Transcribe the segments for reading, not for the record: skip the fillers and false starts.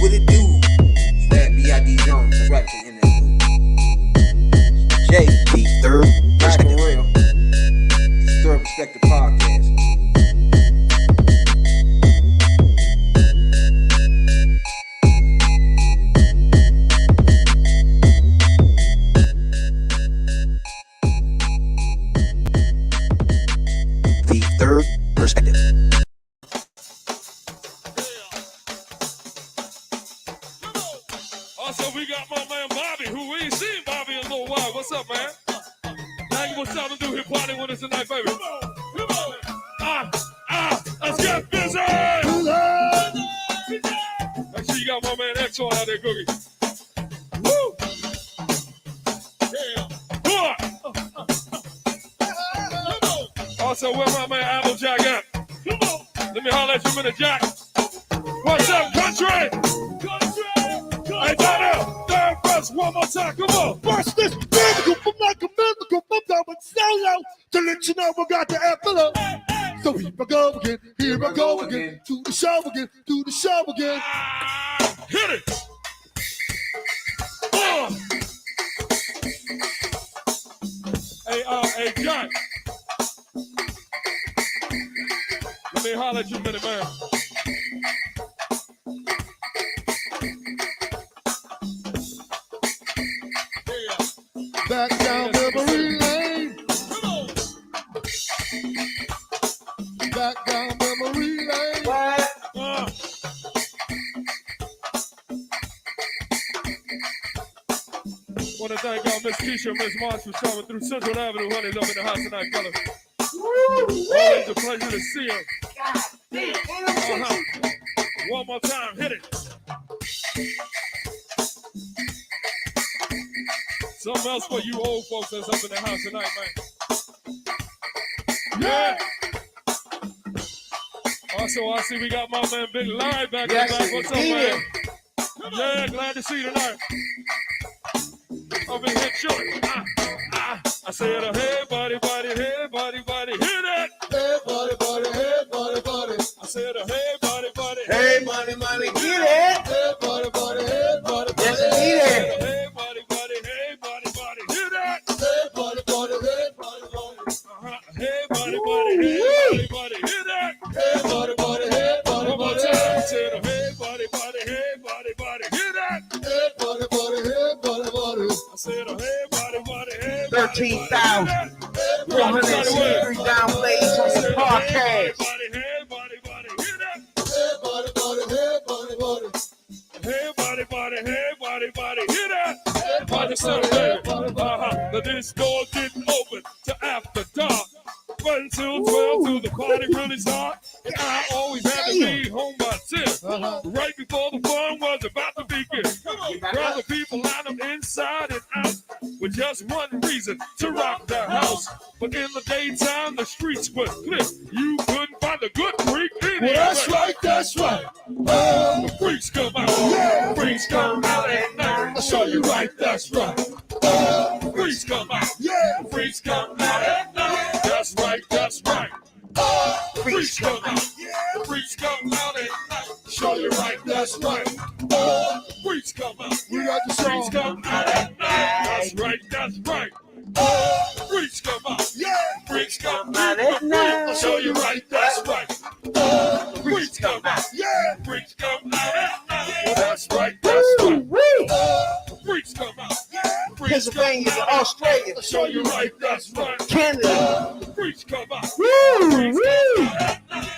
what it do. That B.I.D. Jones, the right in that J, the third perspective. The third perspective podcast. The third perspective. Also, we got my man Bobby, who we ain't seen Bobby in a little while. What's up, man? Now what's time to do here party with us tonight, baby? Come on. Let's get busy. Make sure you got my man Exxon out there cooking. Woo! Yeah. Good. Also, where my man Applejack at? Come on. Let me holler at you, Minute Jack. What's up, country? Hey, Donna, third verse, one more time, come on. First, this biblical, from like a mythical, from going solo to let you know we got the envelope. So here I go again, to the show again, Hit it. Hey, Jack. Let me holler at you, Minute Man. back down memory lane. Back down memory lane. Want to thank Miss Keisha and Miss Marsh for coming through Central Avenue. Honey's up in the house tonight, fella. Always a pleasure to see her. One more time, hit it. Something else for you old folks that's up in the house tonight, man. Yeah. Also, I see we got my man Big Live back in the back. What's up, man? Yeah, glad to see you tonight. Up in here chilling. I said, hey, buddy, buddy, hey, buddy, buddy, hear that? Hey, buddy, buddy, hey, buddy, buddy. I said, hey, buddy, buddy, Hey, money, money, get it. Hey, buddy, buddy, hey, buddy, buddy. Yes, indeed. Hey, buddy, buddy, hey, buddy, buddy, hear that? Hey, buddy, buddy, hey, buddy, buddy. Hey, buddy, buddy, hey, buddy, buddy, hear that? Hey, buddy, buddy, hey, buddy, One more buddy. time. I said, hey, buddy, buddy, hey, buddy, buddy, hear that? Hey, buddy, buddy, hey, buddy, buddy. I said, hey, buddy, buddy, hey, 13,463 downloads on the podcast. Hey, buddy, buddy, hear that? Hey, buddy, buddy, hey, buddy, buddy. Hey, buddy, buddy, hey, buddy, buddy, hear that? Hey, Buddy, buddy, hey, buddy, buddy. The disco didn't open till after dark. Wait until 12 till the party really start. And I always had to be home by 10. Right before the fun was about to begin. Brother people line up inside and out with just one reason, to rock the house. But in the daytime, the streets were clear. You couldn't find a good freak anywhere. Well, that's right. The freaks come out. Yeah. Freaks come out at night. I'll show you right, that's right. The freaks come out. Yeah. The freaks come out at night. That's right, that's right. The freaks come out. The freaks come out at night. Show you right, that's right. The freaks come out. We got the The freaks song. come out at night. That's right, that's right. The freaks come out. Yeah. Freaks come out at night. Show you right, that's right. The freaks come out. Yeah. Freaks come out at night. Well, that's right, that's right. The freaks come out. Freaks Pennsylvania, come out. Australia, Show you right, that's right. Canada. The freaks come out. Woo, Freaks woo. come out at night.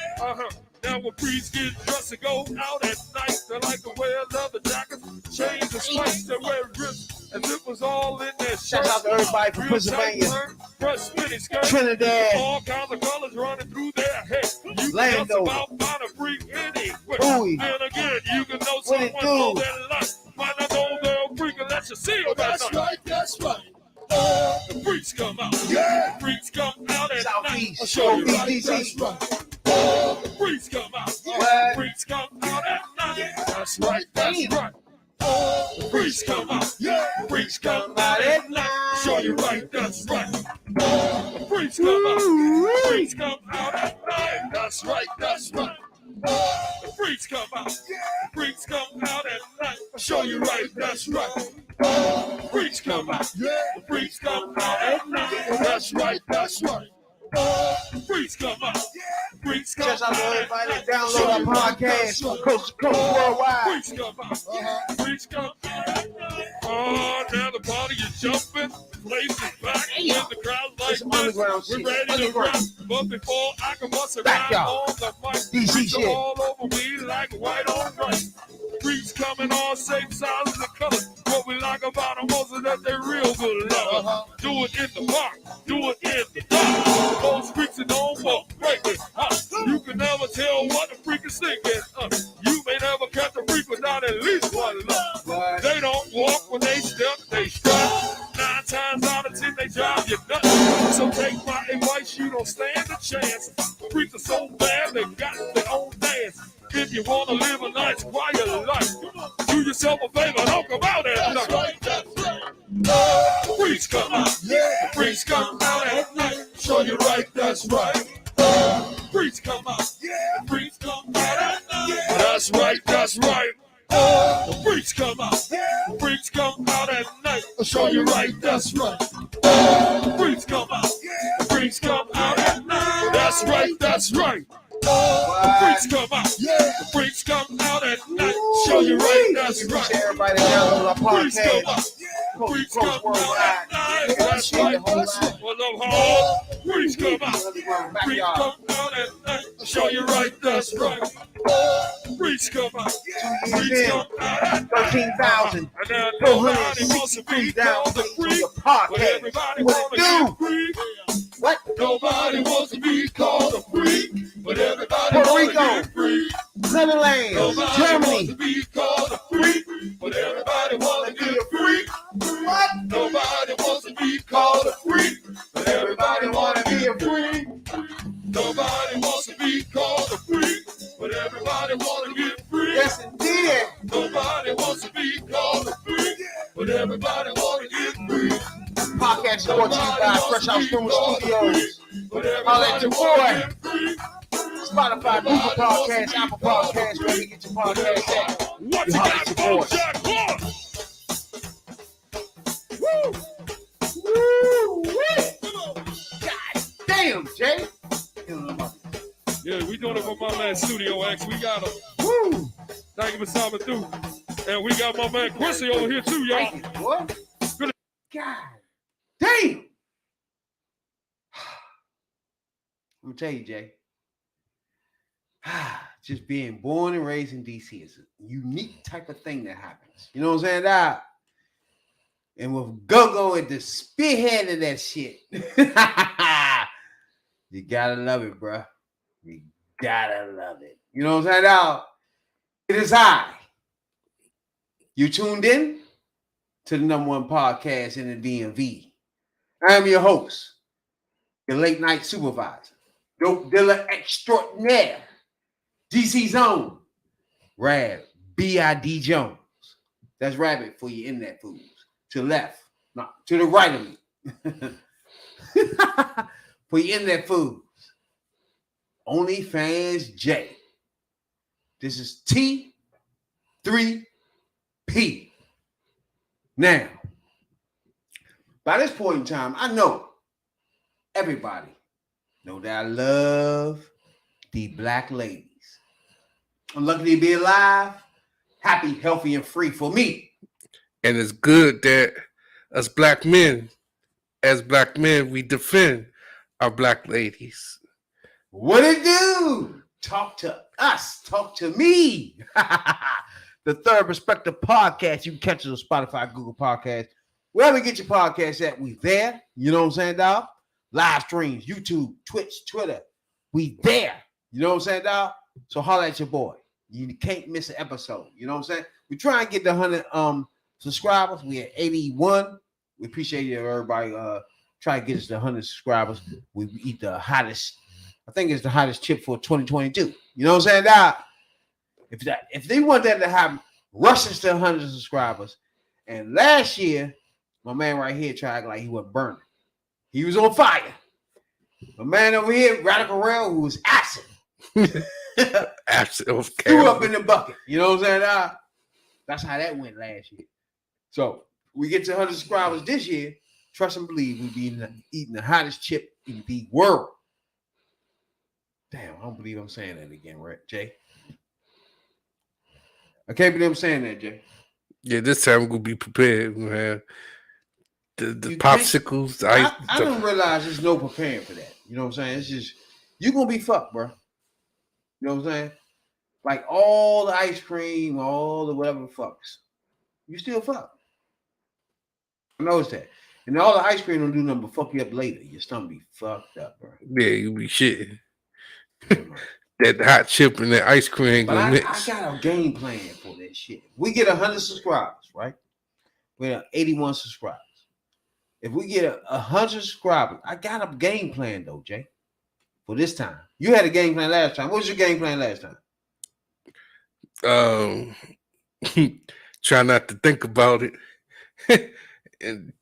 Now when freaks get dressed to go out at night, they like to wear leather jackets, chains and spikes. They wear wrists as if it was all in their Shout shirt. out to everybody from Real Pennsylvania, tight shirt, fresh mini skirt, Trinidad, all kinds of colors running through their head. You can just Lando. about find a freak anywhere. Ooh. Then again, you can know What it someone more do? than life. Might not know they're a freak unless you see them at That's night. right, that's right. The freaks come out. Yeah. The freaks come out at night. Southeast, I'll show you right, OBDC. that's right. The freaks come out. What? The freaks come out at night. That's right, that's right. The freaks come out. Yeah. The freaks come out at night. Show you right, that's right. The freaks come out. The freaks come out at night. That's right, that's right. The freaks come out. The freaks come out at show you right, that's right. Freaks come out. Yeah. Freaks come out at night. That's right, that's right. Freaks come out. Freaks come Just out to out. everybody that download our podcast from coast to coast worldwide. Freaks come out. Freaks come out. Oh, now the party is jumping. Place is back. In the crowd like It's underground this. We're shit. ready to Underground. rap. But before I can bust a Back, rhyme y'all. on the mic, DC freaks shit. are all over me like white on rice. Freaks coming all shapes, sizes, and colors. What we like about them most is that they're real good lovers. Do it in the park, do it in the dark. Those freaks that don't walk, break it. You can never tell what the freak is thinking. You may never catch a freak without at least one love. They don't walk when they step, they strut. 9 times out of 10 they drive you nuts. So take my advice, you don't stand a chance. Freaks are so bad they got their own dance. If you wanna live a nice, quiet life, do yourself a favor, don't come out at night. Freaks come out. Yeah. Freaks come out at night. Show you right, that's right. Freaks come out. Freaks come out at night. That's right, that's right. Freaks come out. Freaks come out at night. Show you right, that's right. Freaks come out. Freaks come out at night. That's right, that's right. Freaks come out. Freaks come out at night. Show you right, that's right. Everybody that download our Freaks come out. podcast. Freaks Coast come out worldwide. at night. That's right. What's up, home? Freaks come out. Freaks come out at night. Show you right, that's right. Freaks come out. Freaks come out at night. 13,000. And now nobody wants to be called a freak, but podcast. everybody What wants it to do? be free. What? Nobody wants to be called a freak, but everybody Puerto wants to Rico. be free. Netherlands. Nobody wants Germany. to be called a freak, but everybody wants to be a freak. What? Nobody wants to be called a freak, but everybody wants to be a freak. Nobody wants to be called a freak, but everybody wants to get free. Yes, indeed. Nobody wants to be called a freak, but everybody wants to get free. Podcast brought to you by Fresh Out Studios. But Holla at everybody your wants boy. to get free. Spotify, Google Podcasts, Apple Podcasts, wherever you get your podcast at. What You you holla got, at your boy. Bojack Horse? God damn, Jay. Yeah, we doing it for my man Studio X. We got him. Woo. Thank you for stopping through. And we got my man Chrissy over here too, y'all. Thank you, boy. Good. God damn. I'm gonna tell you, Jay. Just being born and raised in DC is a unique type of thing that happens. You know what I'm saying? That. And with Go-Go at the spearhead of that shit, you gotta love it, bro. You gotta love it. You know what I'm saying? Now, it is I. You tuned in to the #1 podcast in the DMV. I am your host, your late night supervisor, dope dealer extraordinaire, DC's own, Rab, B.I.D. Jones. That's Rabbit for your internet fools. To the left, not to the right of me. For your internet fools. OnlyFans J. This is T3P. Now, by this point in time, I know everybody know that I love the black ladies. I'm lucky to be alive, happy, healthy, and free for me. And it's good that as black men, we defend our black ladies. What it do? Talk to us. Talk to me. The Third Perspective Podcast. You can catch us on Spotify, Google Podcasts. Wherever you get your podcast at, we there. You know what I'm saying, dog? Live streams, YouTube, Twitch, Twitter. We there. You know what I'm saying, dog? So holla at your boy. You can't miss an episode. You know what I'm saying? We try and get the 100 subscribers. We at 81. We appreciate it, everybody. Try to get us to 100 subscribers. We eat the hottest. I think it's the hottest chip for 2022. You know what I'm saying? Now, if they want that to happen, rush us to 100 subscribers. And last year, my man right here tried to act like he wasn't burning. He was on fire. My man over here, Radical Rail, who was acid. Acid, okay. Threw up in the bucket. You know what I'm saying? That's how that went last year. So we get to 100 subscribers this year. Trust and believe we'll be eating the hottest chip in the world. Damn, I don't believe I'm saying that again, right, Jay? I can't believe I'm saying that, Jay. Yeah, this time we're gonna be prepared. We're gonna have the You popsicles. I don't realize there's no preparing for that. You know what I'm saying? It's just you're gonna be fucked, bro. You know what I'm saying? Like all the ice cream, all the whatever fucks, you still fuck. I noticed that. And all the ice cream don't do nothing but fuck you up later. Your stomach be fucked up, bro. Yeah, you be shitting. That hot chip and that ice cream ain't But gonna I mix. got a game plan for that shit. We get 100 subscribers, right? We have 81 subscribers. If we get 100 subscribers, I got a game plan though, Jay. For this time, you had a game plan last time. What was your game plan last time? Try not to think about it and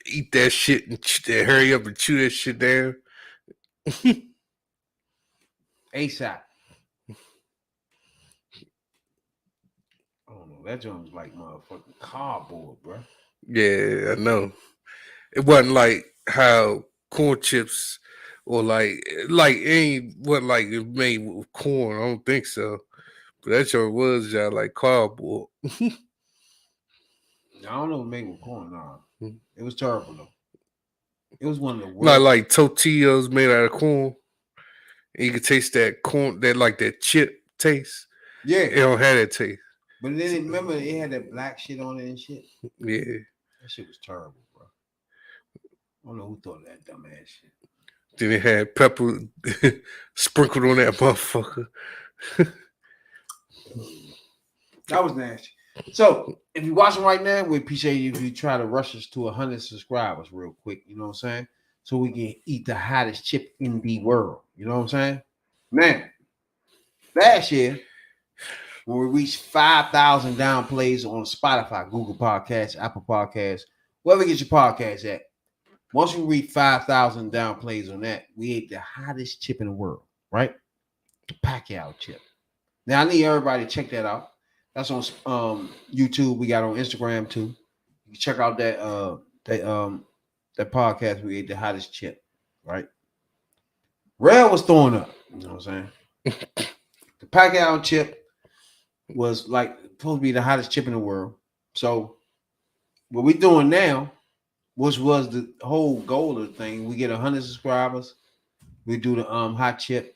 eat that shit and hurry up and chew that shit down. ASAP. I don't know. That joint was like motherfucking cardboard, bro. Yeah, I know. It wasn't like how corn chips or like it wasn't like it made with corn. I don't think so. But that sure was like cardboard. I don't know what made with corn. No. It was terrible though. It was one of the worst. Not like tortillas made out of corn. And you could taste that corn, that chip taste. Yeah. It don't have that taste. But then remember it had that black shit on it and shit. Yeah. That shit was terrible, bro. I don't know who thought of that dumbass shit. Then it had pepper sprinkled on that motherfucker. That was nasty. So if you're watching right now, we appreciate you if you try to rush us to 100 subscribers real quick. You know what I'm saying? So we can eat the hottest chip in the world. You know what I'm saying? Man, last year, when we reached 5,000 downplays on Spotify, Google Podcasts, Apple Podcasts, wherever you get your podcasts at, once we reach 5,000 downplays on that, we ate the hottest chip in the world, right? The Pacquiao chip. Now, I need everybody to check that out. That's on YouTube. We got on Instagram, too. You can check out that podcast. We ate the hottest chip, right? Rail was throwing up. You know what I'm saying? The Pacquiao chip was like supposed to be the hottest chip in the world. So what we're doing now, which was the whole goal of the thing, we get 100 subscribers. We do the hot chip.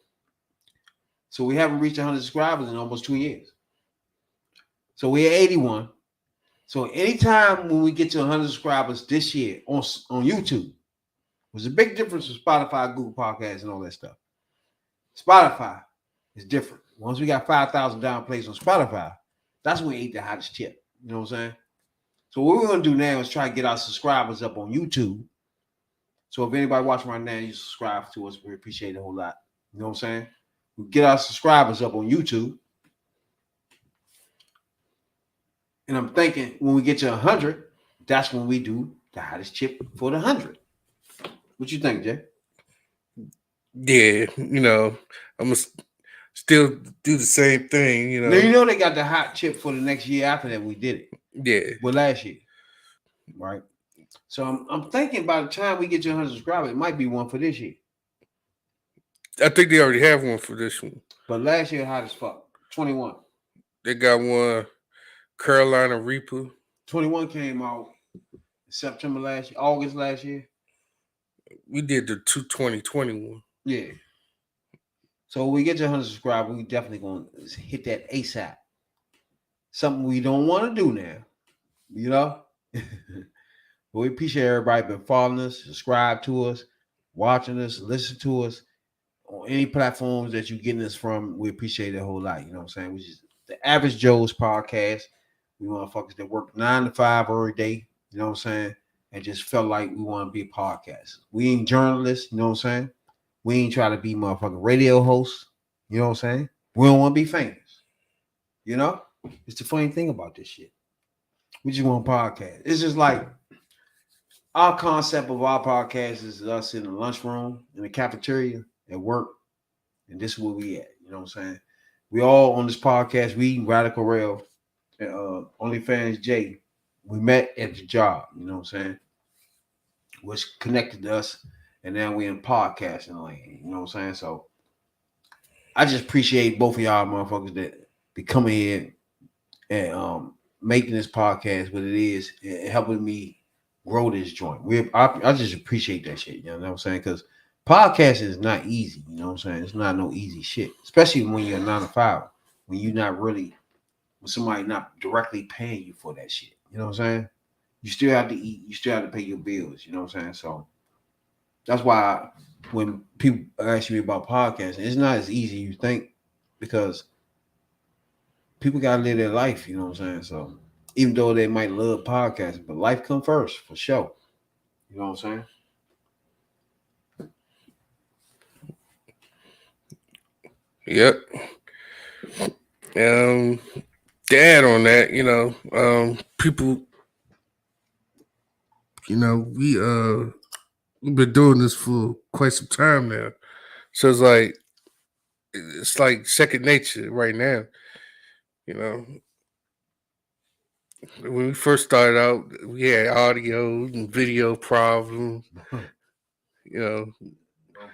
So we haven't reached 100 subscribers in almost 2 years. So we're 81. So anytime when we get to 100 subscribers this year on YouTube, there's a big difference with Spotify, Google Podcasts, and all that stuff. Spotify is different. Once we got 5,000 downplays on Spotify, that's when we ate the hottest chip. You know what I'm saying? So what we're going to do now is try to get our subscribers up on YouTube. So if anybody watching right now, you subscribe to us, we appreciate it a whole lot. You know what I'm saying? We get our subscribers up on YouTube. And I'm thinking when we get to 100, that's when we do the hottest chip for the 100. What you think, Jay? Yeah, I'm going to still do the same thing, Now, they got the hot chip for the next year after that we did it. Yeah. Well, last year. Right? So I'm thinking by the time we get to 100 subscribers, it might be one for this year. I think they already have one for this one. But last year, hot as fuck. 21. They got one, Carolina Reaper. 21 came out September last year, August last year. We did the 2021. Yeah. So when we get to 100 subscribers, we definitely going to hit that ASAP. Something we don't want to do now, But we appreciate everybody been following us, subscribe to us, watching us, listen to us on any platforms that you're getting us from. We appreciate it a whole lot. You know what I'm saying? Which is the Average Joe's podcast. We motherfuckers that work 9 to 5 every day. You know what I'm saying? And just felt like we want to be a podcast. We ain't journalists. You know what I'm saying? We ain't try to be motherfucking radio hosts. You know what I'm saying? We don't want to be famous. It's the funny thing about this shit. We just want a podcast. It's just like our concept of our podcast is us in the lunchroom, in the cafeteria, at work. And this is where we at. You know what I'm saying? We all on this podcast, we Radical Rail. OnlyFans J. We met at the job, you know what I'm saying? Which connected us, and now we in podcasting lane, you know what I'm saying? So I just appreciate both of y'all motherfuckers that be coming here and making this podcast what it is and helping me grow this joint. I just appreciate that shit, you know what I'm saying? Because podcasting is not easy, you know what I'm saying? It's not no easy shit, especially when you're a 9 to 5, when you're not really, when somebody not directly paying you for that shit, you know what I'm saying? You still have to eat, you still have to pay your bills, you know what I'm saying? So that's why when people ask me about podcasting, it's not as easy as you think, because people gotta live their life, you know what I'm saying? So even though they might love podcasting, but life come first for sure. You know what I'm saying? Yep. To add on that, people, we've been doing this for quite some time now. So it's like second nature right now. You know, when we first started out, we had audio and video problems. No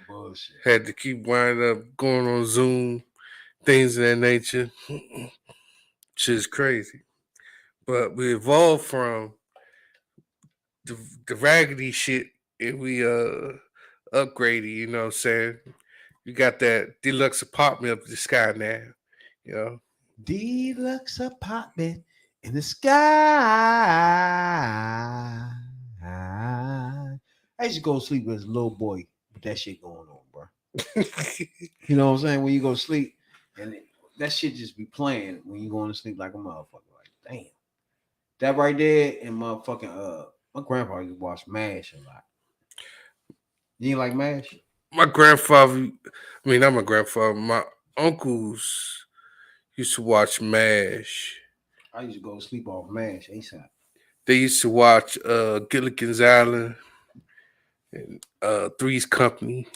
bullshit. Had to keep winding up going on Zoom, things of that nature. Which is crazy. But we evolved from the raggedy shit and we upgraded, you know what I'm saying? You got that deluxe apartment up the sky now, you know. Deluxe apartment in the sky. I used to go to sleep as a little boy with that shit going on, bro. You know what I'm saying? When you go to sleep and that shit just be playing when you going to sleep like a motherfucker. Like, damn. That right there and motherfucking my grandpa used to watch MASH a lot. You ain't like MASH? My grandfather, not my grandfather, my uncles used to watch MASH. I used to go to sleep off MASH ASAP. They used to watch Gilligan's Island and Three's Company.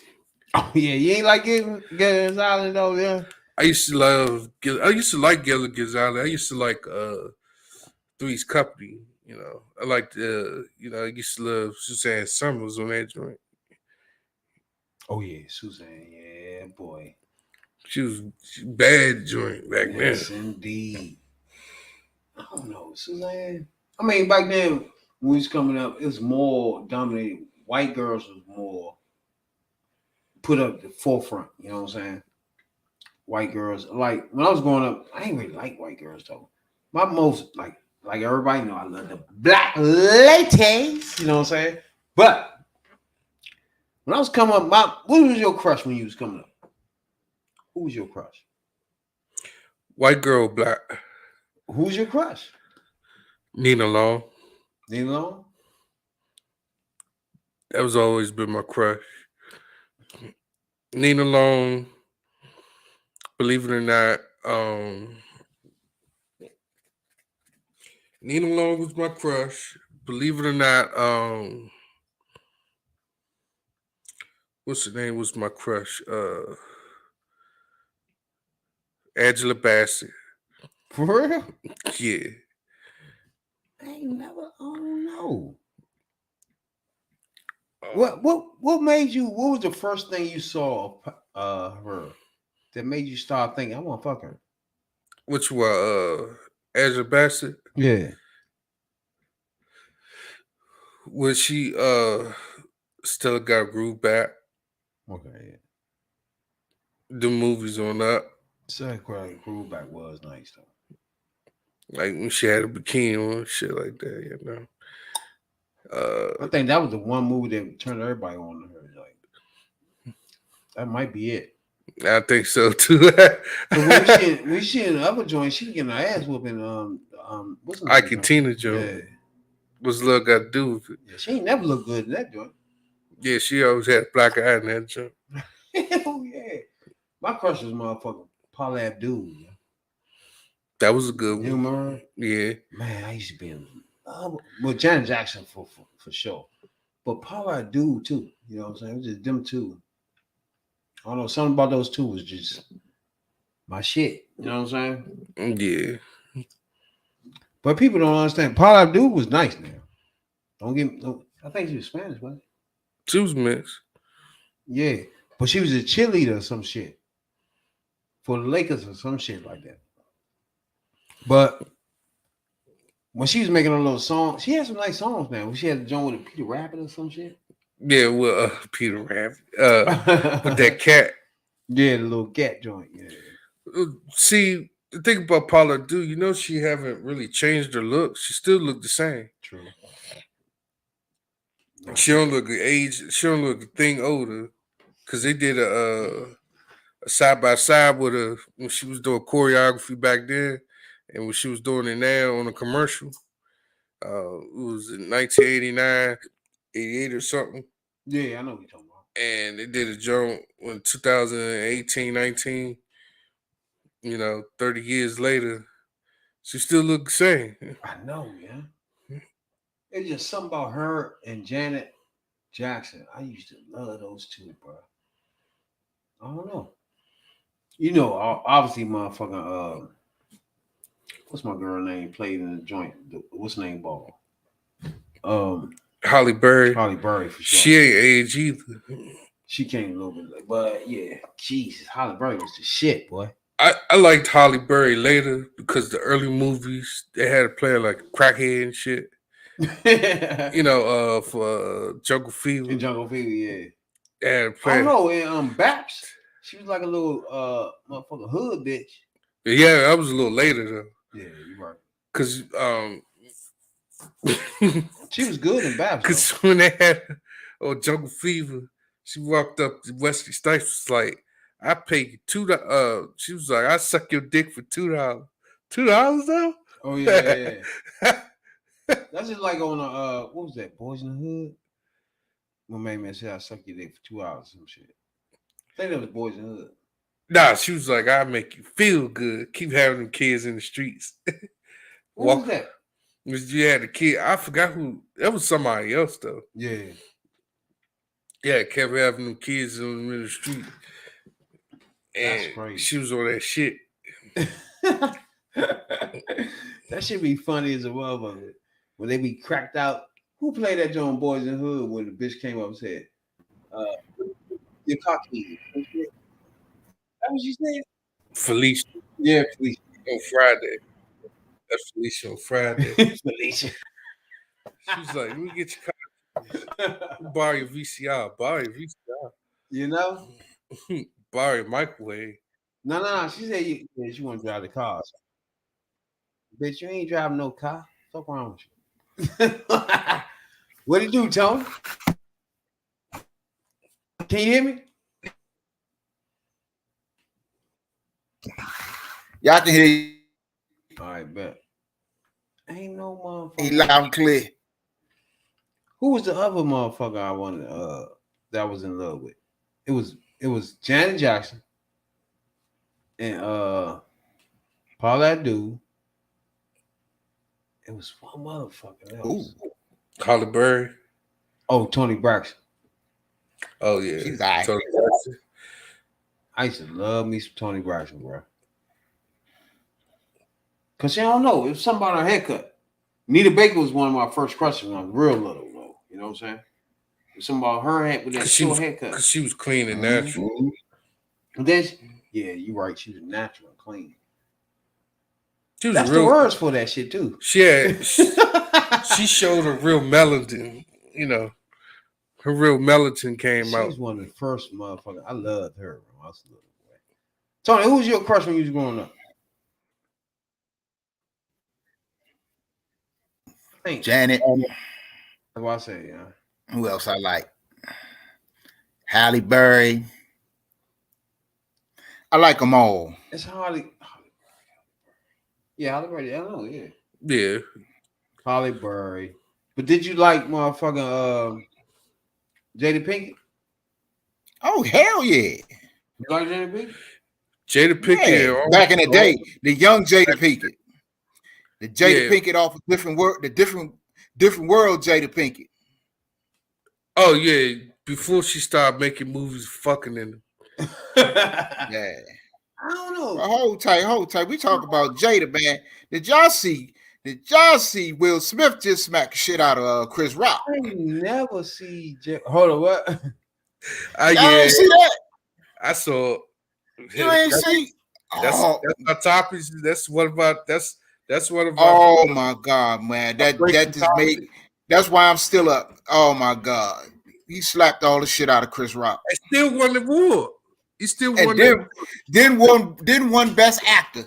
Oh yeah, you ain't like Gilligan's Island though, yeah. I used to like Gilligan's Island. I used to like Three's Company. You know, I liked I used to love Suzanne Summers on that joint. Oh yeah, Suzanne, yeah, boy. She was bad joint back then. Yes, indeed. I don't know, Suzanne. I mean, back then when we was coming up, it was more dominated. White girls was more put up the forefront. You know what I'm saying? White girls, like when I was growing up, I ain't really like white girls though. My most like everybody know, I love the black ladies. You know what I'm saying? But when I was coming up, what was your crush when you was coming up? Who was your crush? White girl, black. Who's your crush? Nina Long. Nina Long? That was always been my crush. Nina Long, believe it or not, Nina Long was my crush. Believe it or not, what's her name was my crush? Angela Bassett. For real? Yeah. I don't know. What made you, what was the first thing you saw her that made you start thinking, I want to fuck her? Which one? Angela Bassett? Yeah. When she still got groove back. Okay. The movies on that. Second groove back was nice though. Like when she had a bikini on, shit like that, you know. I think that was the one movie that turned everybody on to her. Like, that might be it. I think so too. when she in the other joint, she getting her ass whooping. What's the name? Ike and Tina joint. Yeah. What's love got to do with it? Yeah, she ain't never looked good in that joint. Yeah, she always had black eye in that joint. Hell yeah. My crush was motherfucker Paula Abdul. Yeah. That was a good one. You remember? Yeah. Man, I used to be in well, Janet Jackson for sure. But Paula Abdul too. You know what I'm saying? It was just them two. I don't know. Something about those two was just my shit. You know what I'm saying? Yeah. But people don't understand. Paula Abdul was nice now. Don't get me. I think she was Spanish, wasn't it? She was mixed. Yeah, but she was a cheerleader or some shit for the Lakers or some shit like that. But when she was making a little song, she had some nice songs now. When she had a joint with Peter Rabbit or some shit. Yeah, well, Peter Rabbit. With that cat. Yeah, the little cat joint. Yeah. See, the thing about Paula Abdul, you know, she haven't really changed her look. She still look the same. True. She don't look age. She don't look a thing older. Cause they did a side by side with her when she was doing choreography back then, and when she was doing it now on a commercial. It was in 1989, 88 or something. Yeah, I know what you're talking about. And they did a joint in 2018, 19. 30 years later, she still look the same. I know, yeah. It's just something about her and Janet Jackson. I used to love those two, bro. I don't know. You know, obviously, motherfucking what's my girl name? Played in the joint. What's the name ball? Halle Berry. Halle Berry for sure. She ain't age either. She came a little bit late, but yeah, Jesus, Halle Berry was the shit, boy. I liked Halle Berry later because the early movies they had her playing like a crackhead and shit. For Jungle Fever. In Jungle Fever, yeah. And I don't know, in Baps, she was like a little motherfucker hood bitch. Yeah, that was a little later though. Yeah, you're right. Cause she was good in Baps. Cause when they had Jungle Fever, she walked up to Wesley Snipes was like, I paid you $2. She was like, I suck your dick for $2. $2 though? Oh yeah. That's just like on what was that, Boys in the Hood? My main man said I suck your dick for 2 hours, some shit. I think that was Boys in the Hood. Nah, she was like, I make you feel good. Keep having them kids in the streets. What was that? You had a kid. I forgot who. That was somebody else though. Yeah. Yeah, kept having them kids in the street. And that's crazy. She was on that shit. That should be funny as a motherfucker. When they be cracked out. Who played that John Boys in the Hood when the bitch came up and said, you're cocky. That what she said? Felicia. Yeah, Felicia. On Friday. That's Felicia on Friday. Felicia. She's like, let me get your copy. Borrow your VCR. Borrow your VCR. You know? Borrow your microwave. No. She said you want to drive the car. Bitch, you ain't driving no car. What's wrong with you? What did you do, Tony? Can you hear me? Y'all can hear you. All right, bet. Ain't no He motherfucker. loud and clear. Who was the other motherfucker I wanted that I was in love with? It was Janet Jackson and Paula Abdul. It was one motherfucker else. Ooh. Halle Berry. Oh, Toni Braxton. Oh yeah. She's all right. Toni Braxton. I used to love me some Toni Braxton, bro. Cause I don't know, it was something about her haircut. Nita Baker was one of my first crushes when I was real little, though. You know what I'm saying? It was something about her head with that short haircut. Because she was clean and natural. Mm-hmm. And then, yeah, you're right. She was natural and clean. She was That's the words for that shit too. She showed her real melanin. Her real melanin came out. She's one of the first motherfuckers. I loved her when I was a little boy. Tony, who was your crush when you was growing up? Janet. That's what I say, yeah. Who else I like? Halle Berry. I like them all. It's Holly. Yeah, Holly Berry. I know, yeah. Yeah. Holly Berry. But did you like motherfucking Jada Pinkett? Oh, hell yeah. You like Jada Pinkett? Jada Pinkett. Yeah. Back in the day, the young Jada Pinkett. The Jada Pinkett off a different world, the different world Jada Pinkett. Oh yeah, before she started making movies fucking in them. Yeah. I don't know. Hold tight. We talk about Jada, man. Did y'all see Did y'all see Will Smith just smack the shit out of Chris Rock? I ain't never see. Hold on, what? Y'all Yeah, ain't see that? I saw. You ain't see? That's Oh, my topic. That's one of our. That's one of our. oh my God, man! That just made. That's why I'm still up. Oh my God, he slapped all the shit out of Chris Rock. I still won the war. He still And won. then won Best Actor.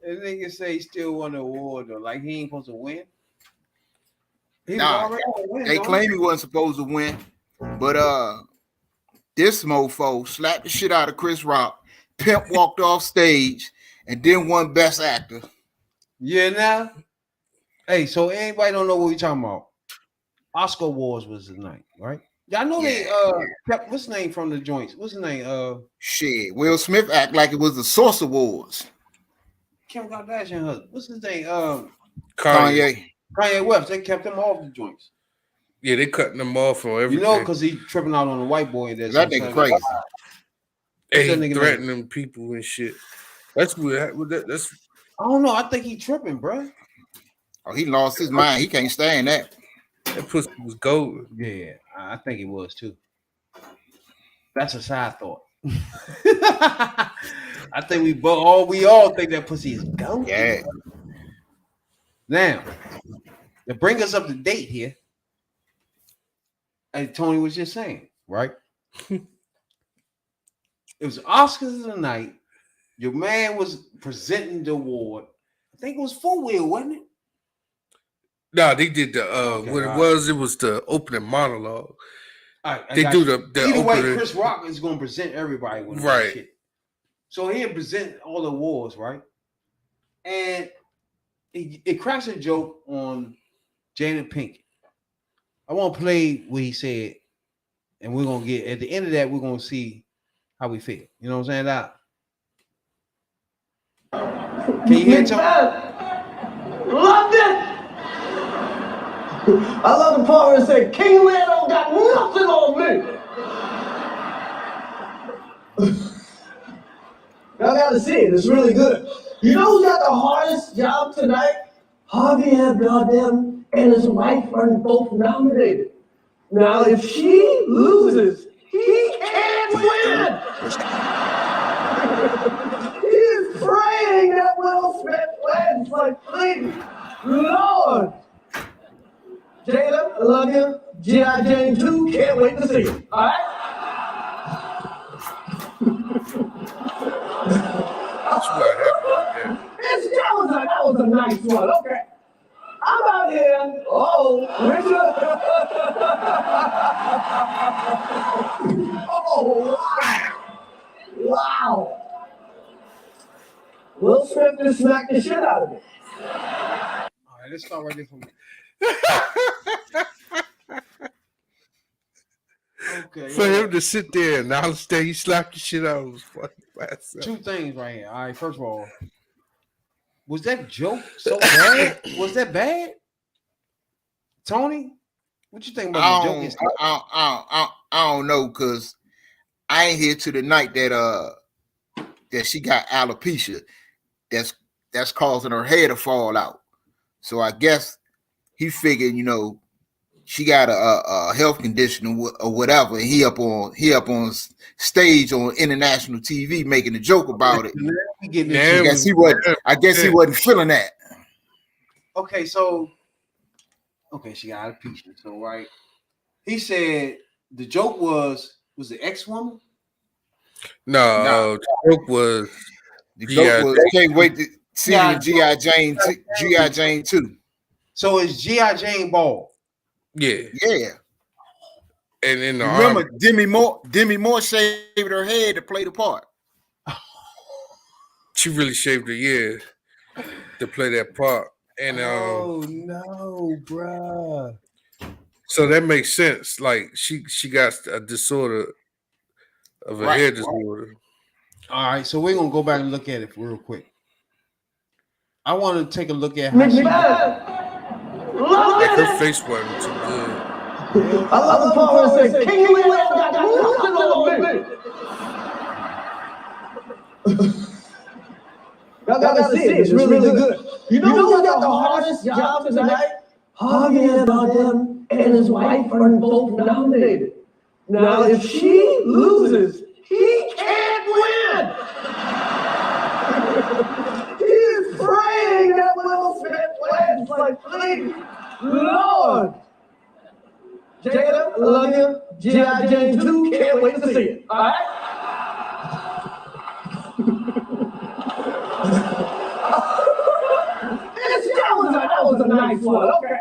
This nigga say he still won the award though. Like he ain't supposed to win. He was Nah, already gonna win, they don't claim he wasn't supposed to win, but this mofo slapped the shit out of Chris Rock. Pimp walked off stage and then won Best Actor. Yeah, now. Hey, so anybody don't know what we talking about? Oscar Awards was tonight, right? Yeah, I know they kept what's his name from the joints? What's his name? Shit, Will Smith act like it was the Source Awards. Kim Kardashian husband. What's his name? Kanye. Kanye West. They kept him off the joints. Yeah, they cutting them off on everything. You know, because he tripping out on the white boy. That nigga crazy. Hey, that he nigga threatening people and shit. That's weird. That's. I don't know. I think he tripping, bro. Oh, he lost his mind. He can't stand that. That pussy was golden. Yeah, I think it was too. That's a side thought. I think we all think that pussy is golden. Yeah. Now, to bring us up to date here, as Tony was just saying, right? It was Oscars tonight. Your man was presenting the award. I think it was for Will, wasn't it? No, they did the what it was. It was the opening monologue. They do the either way. opening. Chris Rock is going to present everybody with Right. shit. So he'll present all the awards, right? And it cracks a joke on Jada Pinkett. I want to play what he said, and we're gonna get at the end of that. We're gonna see how we feel. You know what I'm saying? That. Can you hear Tony? Loved it. I love the part where it said, King Lear don't got nothing on me. Y'all gotta see it. It's really good. You know who got the hardest job tonight? Javier Bardem and his wife are both nominated. Now, if she loses, he can't win. He is praying that Will Smith wins. Like, please, Lord. Jada, I love you. G.I. Jane 2, can't wait to see you. All right? That's what happened. That was a nice one. Okay. I'm out here. Richard. Wow. Will Smith just smacked the shit out of me. All right, let's start right there for me. Okay. For him to sit there and acknowledge that he slapped the shit out of his fucking ass. Two things right here. All right, first of all, was that joke so bad? Was that bad? Tony, what you think about the joke? I don't know, because I ain't here to the night that she got alopecia. That's causing her hair to fall out. So I guess he figured, she got a health condition or whatever. And he up on stage on international TV making a joke about it. I guess he wasn't feeling that. Okay, so she got alopecia. So right, he said the joke was the ex-woman. No, the joke was can't wait to see G.I. Jane 2. So it's G.I. Jane bald. Yeah. And in the remember, Demi Moore shaved her head to play the part. She really shaved her ear to play that part. And oh no, bruh. So that makes sense. Like she got a disorder of a hair disorder. All right, so we're gonna go back and look at it real quick. I want to take a look at how her face wasn't too good. I love the part where it says, King Lear got nothing on me. Y'all gotta see it. It's really good. You know who got the hardest job tonight? Javier Bardem and his wife are both nominated. Now, if she loses, he can't win. He is praying that Will Smith wins. Like, please, Lord. Jada, I love you. G.I. Jane 2, can't wait to see it. All right? That was a nice one. Okay.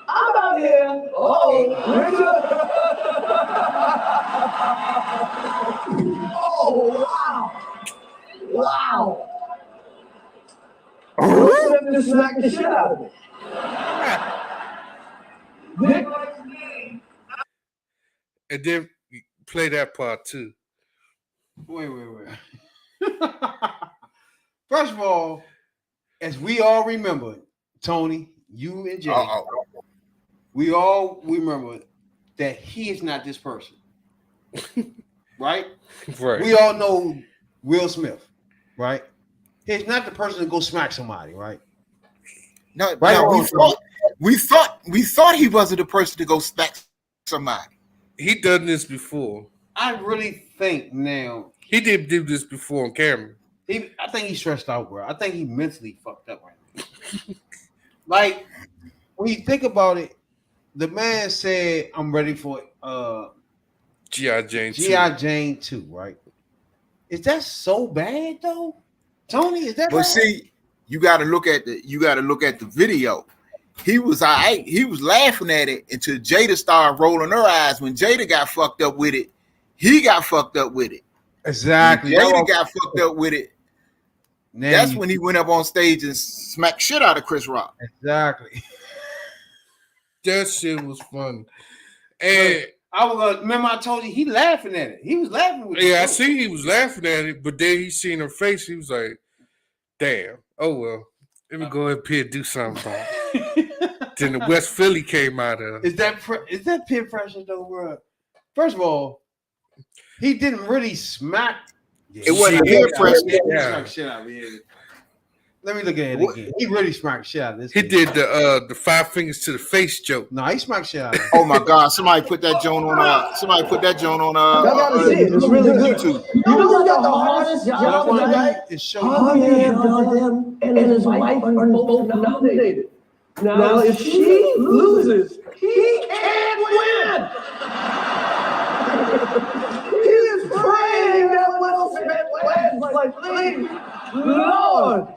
I'm out here. Oh, wow. Will Smith just smacked the shit out of me. Nick. And then play that part too. Wait. First of all, as we all remember, Tony, you and Jay, we all remember that he is not this person. Right? Right. We all know Will Smith, right? He's not the person to go smack somebody, right? No, Right. no, we thought he wasn't the person to go smack somebody. He done this before. I really think now He did do this before on camera. I think he's stressed out, bro. I think he mentally fucked up right now. Like, when you think about it, the man said, I'm ready for G.I. Jane 2. G.I. Jane 2, right? Is that so bad though? Tony, is that But bad? see, you gotta look at the video. He was all right. He was laughing at it until Jada started rolling her eyes. When Jada got fucked up with it, he got fucked up with it. Exactly. When Jada got fucked up with it. Now That's when he went up on stage and smacked shit out of Chris Rock. Exactly. That shit was fun. And remember I told you he laughing at it. He was laughing with yeah, I it. see he was laughing at it, but then he seen her face. He was like, damn, oh well, let me go ahead and do something about it. Then the West Philly came out of Is that peer pressure though, bro? First of all, he didn't really smack. It wasn't peer pressure. Yeah. Smack shit out of it. Let me look at it again. He really smacked shit out of this. He kid. did the 5 fingers to the face joke. No, he smacked shit out of it. Oh my God! Somebody put that joint on. Y'all gotta see it. It's really good. YouTube. You know who got the hardest job tonight? It show Javier Bardem and his wife are both nominated. Now, if she loses, he can't win. He is praying that Will Smith wins. Like, please, Lord.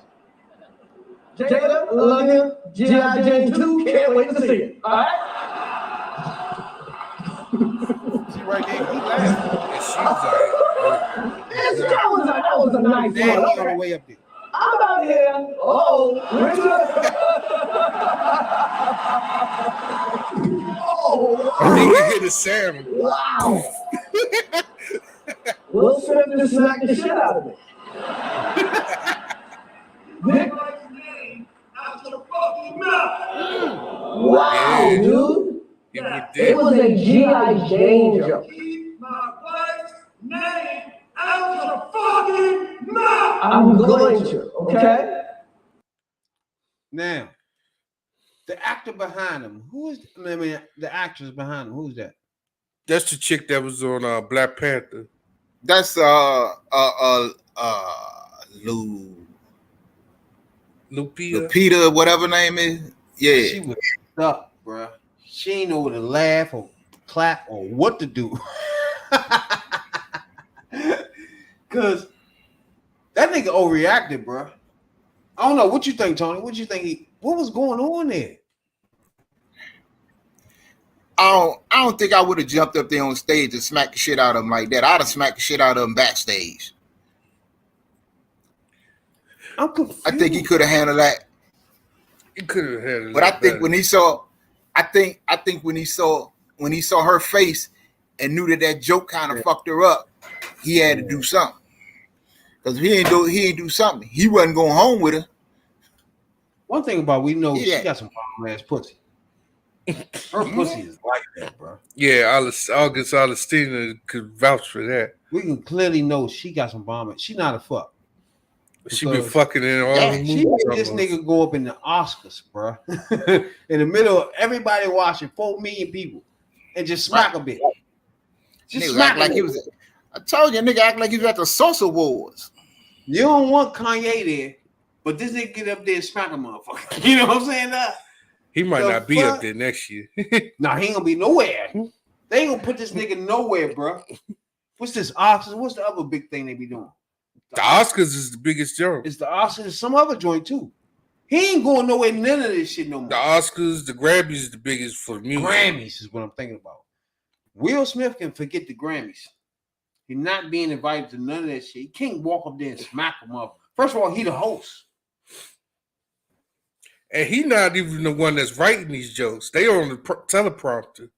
Jada, I love you. G.I. Jane 2, can't wait to see it. All right? See right there, he laughed. And she was like, That was a nice Then he on the one. way up there. I'm out here. he can hit a sound. Wow. Will Smith just smacked the shit out of me. Nick. Wow, Yeah. dude. He went It there. was a G.I. Jane joke. Keep my wife's name out your fucking mouth. I'm going to, okay? Now, the actor behind him, the actress behind him, who's that? That's the chick that was on Black Panther. That's Lupita. Lupita, whatever name is. Yeah. She was stuck, bro. She ain't know where to laugh or clap or what to do. Cause that nigga overreacted, bro. I don't know what you think, Tony. What you think? What was going on there? I don't think I would have jumped up there on stage and smacked the shit out of him like that. I'd have smacked the shit out of him backstage. I'm confused. I think he could have handled that. He could have had it. But I think when he saw, when he saw her face and knew that joke kind of fucked her up, he had to do something. Because if he ain't do something, he wasn't going home with her. One thing about we know Yeah. she got some bomb ass pussy. Her pussy is like that, bro. Yeah, August Alstina could vouch for that. We can clearly know she got some bomb. She not a fuck. She been Because- fucking in all Yeah, her She movies. made this almost. nigga go up in the Oscars, bro. In the middle of everybody watching, 4 million people, and just smack a bit. Just Nigga smack act like he was. I told you, nigga act like he was at the Sosa Awards. You don't want Kanye there, but this nigga get up there and smack a motherfucker. You know what I'm saying? He might The not be up fuck? there next year. Nah, he ain't gonna be nowhere. They ain't gonna put this nigga nowhere, bro. What's this Oscars? What's the other big thing they be doing? The Oscars is the biggest joke. It's the Oscars. Some other joint too. He ain't going nowhere. None of this shit no more. The Oscars, the Grammys is the biggest for music. Grammys is what I'm thinking about. Will Smith can forget the Grammys. He's not being invited to none of that shit. He can't walk up there and smack him up. First of all, he the host. And he not even the one that's writing these jokes. They on the teleprompter.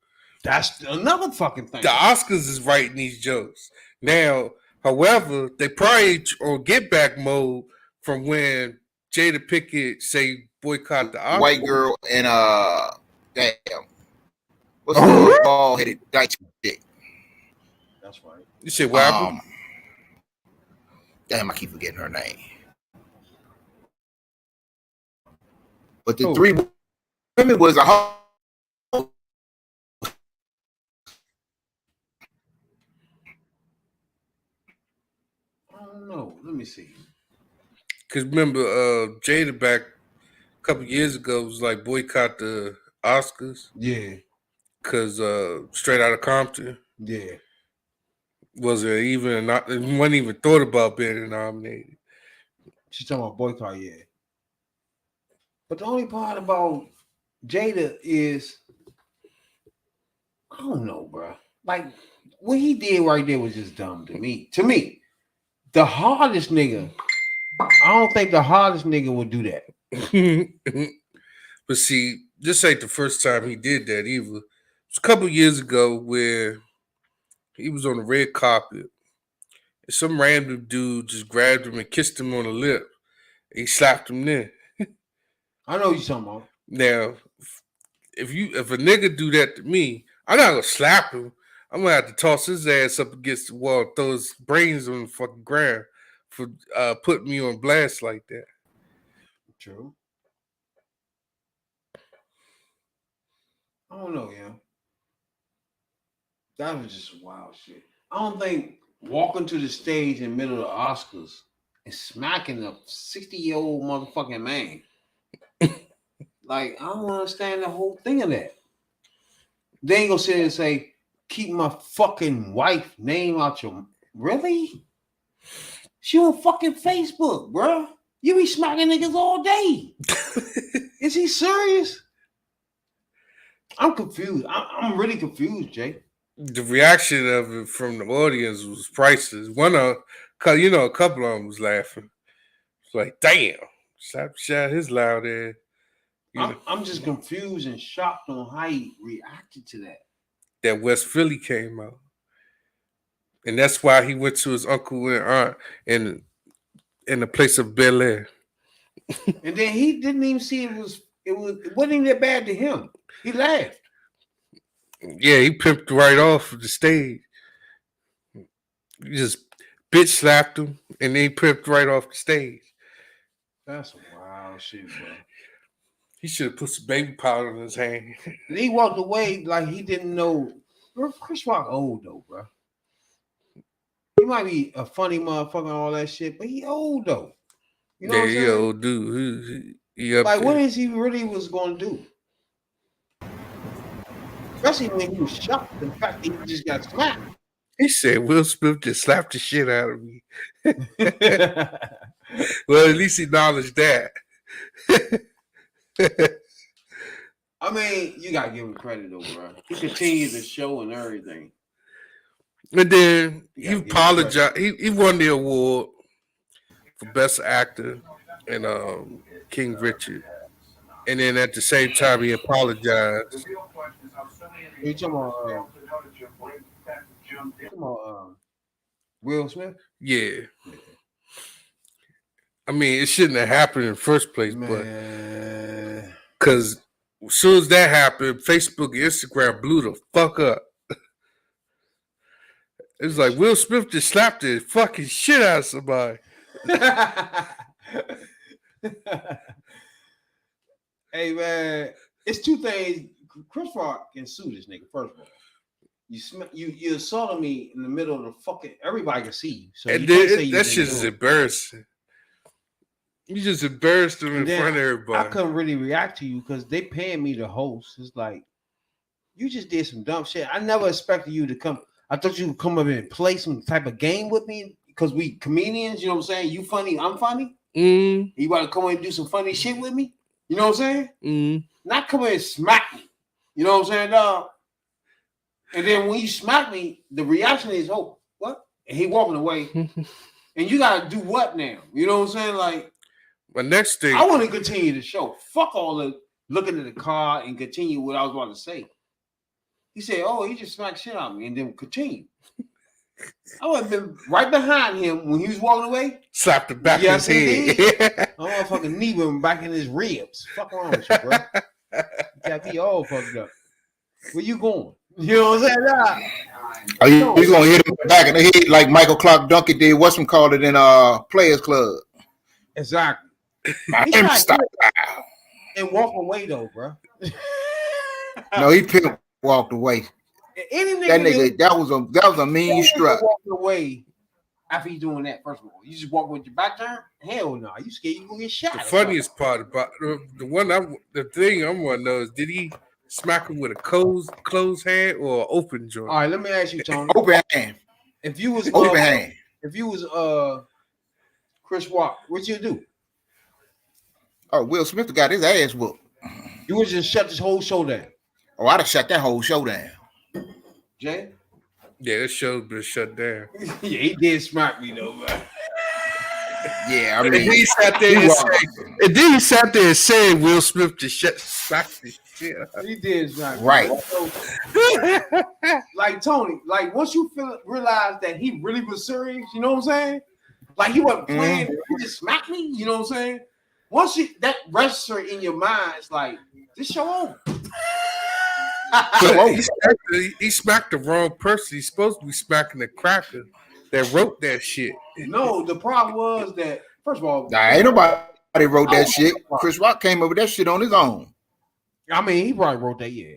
That's another fucking thing. The Oscars is writing these jokes. Now, however, they probably on get back mode from when Jada Pinkett say boycott the Oscars. White girl and damn, what's the bald headed dyke chick? That's right. You said what happened? Damn, I keep forgetting her name. But the Who? 3 women was a whole. I don't know. Let me see. Because remember, Jada back a couple years ago was like boycott the Oscars Yeah. because Straight Outta Compton Yeah. wasn't even thought about being nominated. She's talking about boycott, yeah. But the only part about Jada is, I don't know, bro. Like, what he did right there was just dumb to me. To me, the hardest nigga, I don't think the hardest nigga would do that. But see, this ain't the first time he did that either. It was a couple years ago where he was on the red carpet and some random dude just grabbed him and kissed him on the lip. He slapped him there. I know what you're talking about. Now, if a nigga do that to me, I'm not gonna slap him. I'm gonna have to toss his ass up against the wall, throw his brains on the fucking ground for putting me on blast like that. True. I don't know, yeah. That was just wild shit. I don't think walking to the stage in the middle of the Oscars and smacking a 60-year-old motherfucking man. Like, I don't understand the whole thing of that. They ain't gonna sit there and say, keep my fucking wife name out your... Really? She on fucking Facebook, bro. You be smacking niggas all day. Is he serious? I'm confused. I'm really confused, Jay. The reaction of it from the audience was priceless. A couple of them was laughing. It's like, damn, shot his loud ass. I'm just confused and shocked on how he reacted to that. That West Philly came out. And that's why he went to his uncle and aunt in the place of Bel Air. And then he didn't even see it wasn't even that bad to him. He laughed. Yeah, he pimped right off the stage. He just bitch slapped him and then he pimped right off the stage. That's some wild shit, bro. He should have put some baby powder in his hand. And he walked away like he didn't know. Bro, Chris Rock old though, bro. He might be a funny motherfucker and all that shit, but he old though. You know what I'm Yeah, saying? he old dude. He up Like, there. what is he really was going to do? Especially when he was shocked the fact that he just got slapped. He said Will Smith just slapped the shit out of me. Well, at least he acknowledged that. I mean, you got to give him credit though, bro. He continued the show and everything. And then Yeah, he give him apologized. He won the award for Best Actor in King Richard. And then at the same time, he apologized. You talking about Will Smith? Yeah. I mean, it shouldn't have happened in the first place, but Man. because as soon as that happened, Facebook and Instagram blew the fuck up. It was like Will Smith just slapped the fucking shit out of somebody. Hey man, it's two things. Chris Rock can sue this nigga. First of all, you assaulted me in the middle of the fucking. Everybody can see you. So And you can't say then, you that didn't shit do is it. embarrassing. You just embarrassed them in And then front of I everybody. couldn't really react to you because they paying me to host. It's like you just did some dumb shit. I never expected you to come. I thought you would come up and play some type of game with me because we comedians. You know what I'm saying? You funny, I'm funny. Mm, You want to come in and do some funny shit with me? You know what I'm saying? mm. Not come in and smack me. You know what I'm saying, dog? And then when you smack me, the reaction is, oh, what? And he walking away. And you gotta do what now? You know what I'm saying? Like, My next thing, I want to continue the show. Fuck all the looking at the car and continue what I was about to say. He said, oh, he just smacked shit out of me and then continue. I would have been right behind him when he was walking away. slapped the back Yes, of his head. I motherfucking knee him back in his ribs. Fuck wrong with you, bro? You got me all fucked up. Where you going? You know what I'm saying? Nah. Are you gonna hit him back in the head like Michael Clark Duncan did? What's him called it in Players Club? Exactly. My He tried style. and walk away though, bro. No, he pimp walked away. Any That nigga nigga, that was a mean strut. walking away after you doing that. First of all, you just walk with your back turned. Hell no, you scared you gonna get shot. The or something. funniest part about the thing I want to know is, did he smack him with a closed hand or an open joint? All right, let me ask you, Tony. Open hand. If you was Open hand. if you was Chris Rock, what you do? Oh, Will Smith got his ass whooped. You would just shut this whole show down, Oh, I'd have shut that whole show down. Jay. Yeah, that show's been shut down. Yeah, he did smack me though, man. Yeah, I And mean, then he sat there and said, Will Smith just smack the shit out. He did smack me. Right. So, like Tony, like once you realize that he really was serious, you know what I'm saying? Like he wasn't playing, he just smacked me, you know what I'm saying? Once that register in your mind, it's like this show over. But he smacked the wrong person. He's supposed to be smacking the cracker that wrote that shit. No, the problem was that first of all, nah, ain't nobody wrote that shit. Chris Rock came up with that shit on his own. I mean, he probably wrote that, yeah.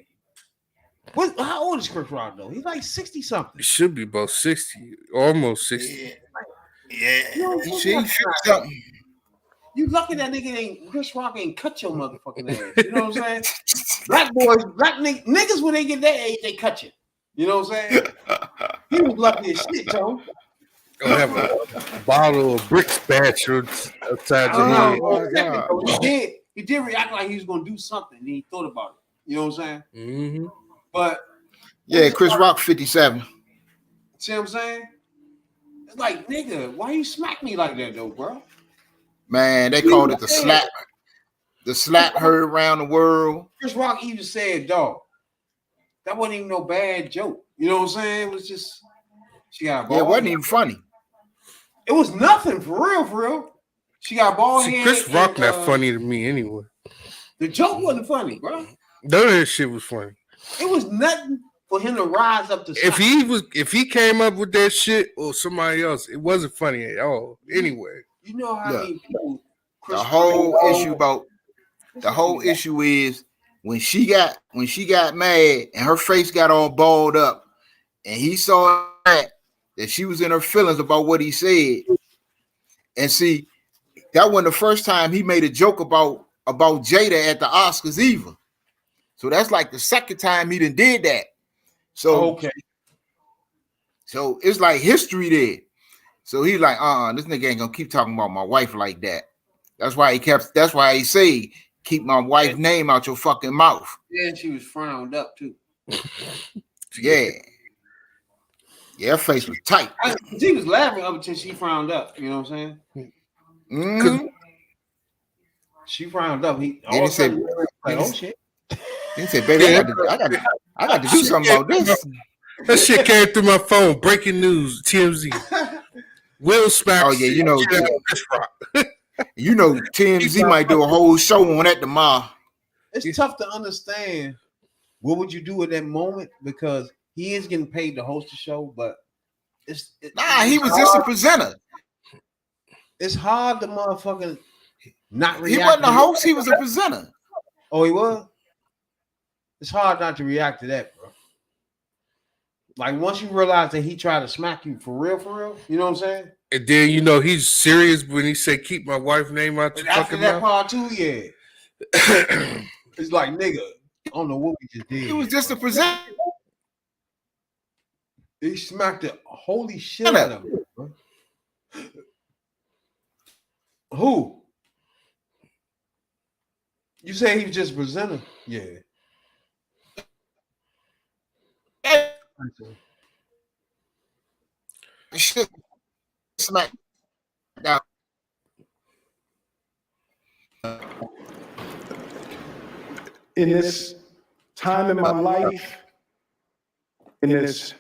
How old is Chris Rock though? He's like 60 something. It should be about 60, almost 60. Yeah. She something. You lucky that nigga ain't Chris Rock ain't cut your motherfucking ass. You know what I'm saying? Black boys, niggas when they get that age, they cut you. You know what I'm saying? He was lucky as shit, Tony. Gonna have a bottle of brick spatcher outside your head. He did react like he was gonna do something. And he thought about it. You know what I'm saying? Mm-hmm. But Yeah, Chris Rock 57. see what I'm saying? It's like, nigga, why you smack me like that though, bro? Man, they called it the slap. The slap heard around the world. Chris Rock even said, dog, that wasn't even no bad joke. You know what I'm saying? It was just she got a ball. Yeah, it wasn't even funny. It was nothing for real, for real. She got ball See, head. Chris Rock and, not funny to me anyway. The joke wasn't funny, bro. None of that shit was funny. It was nothing for him to rise up to. If he came up with that shit or somebody else, it wasn't funny at all. Anyway, You know how many people The whole issue is when she got mad and her face got all balled up, and he saw that she was in her feelings about what he said. And see, that wasn't the first time he made a joke about Jada at the Oscars either. So that's like the second time he done did that. So okay. So it's like history there. So he's like, this nigga ain't gonna keep talking about my wife like that. That's why he say, keep my wife's name out your fucking mouth. Yeah, she was frowned up too. Yeah. Yeah, her face was tight. She was laughing up until she frowned up. You know what I'm saying? Mm-hmm. She frowned up. He said, like, oh shit. He said, baby, I got to do something about this. that shit came through my phone. Breaking news, TMZ. Will smack. Oh yeah, you know, Chris Rock. You know, TMZ might do a whole show on that tomorrow. It's tough to understand what would you do at that moment because he is getting paid to host the show, but he was just a presenter. It's hard to motherfucking not react. He wasn't a to host, he was a presenter. Oh, he was? It's hard not to react to that, bro. Like once you realize that he tried to smack you for real, you know what I'm saying? And then you know he's serious when he said keep my wife's name out your And after fucking that mouth. part too, yeah. It's like nigga, I don't know what we just did. He was just a presenter. He smacked the holy shit out of him, bro. Who? You say he was just a presenter? Yeah. Shit, smack down. In this time in my life, in this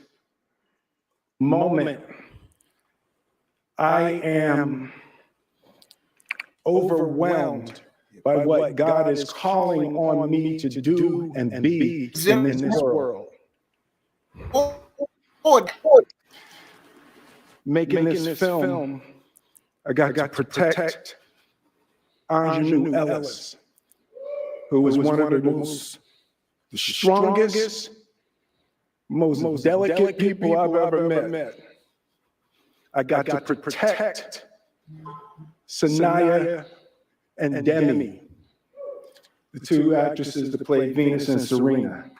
moment, I am overwhelmed by what God is calling on me to do and be in this world. Making this film, I got to protect Anjanou Ellis, who was one of the strongest, most delicate people I've ever met. I got to protect Sanaya and Demi, the two actresses that played Venus and Serena.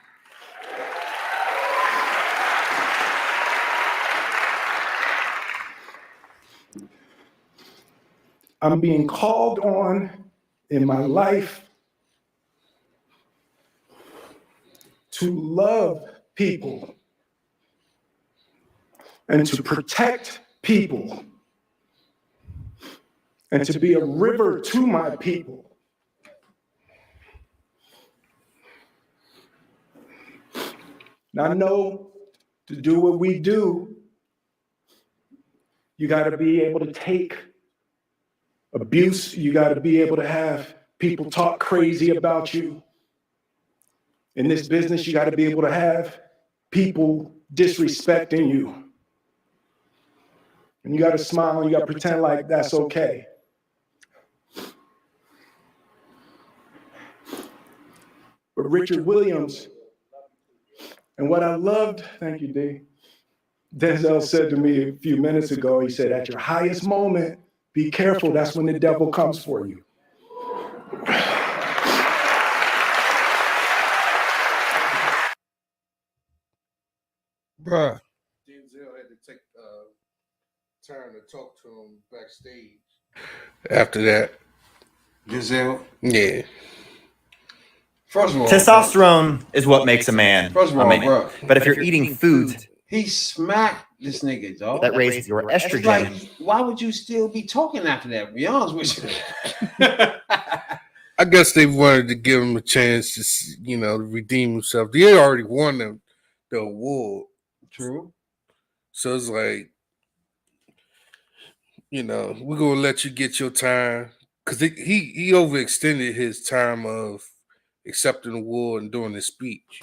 I'm being called on in my life to love people and to protect people and to be a river to my people. Now, I know to do what we do, you got to be able to take abuse. You got to be able to have people talk crazy about you. In this business, you got to be able to have people disrespecting you. And you got to smile and you got to pretend like that's okay. But Richard Williams, and what I loved, thank you, D. Denzel said to me a few minutes ago, he said, at your highest moment, be careful, that's when the devil comes for you. Bruh. Denzel had to take time to talk to him backstage. After that, Giselle. yeah. First of all, Testosterone is what makes a man. First of all, bro. But if you're eating foods He smacked this nigga, dog. that raise your It's estrogen, like, why would you still be talking after that? To be honest with you. I guess they wanted to give him a chance to, you know, redeem himself. He had already won the award. True. So it's like, you know, we're gonna let you get your time because he overextended his time of accepting the award and doing his speech,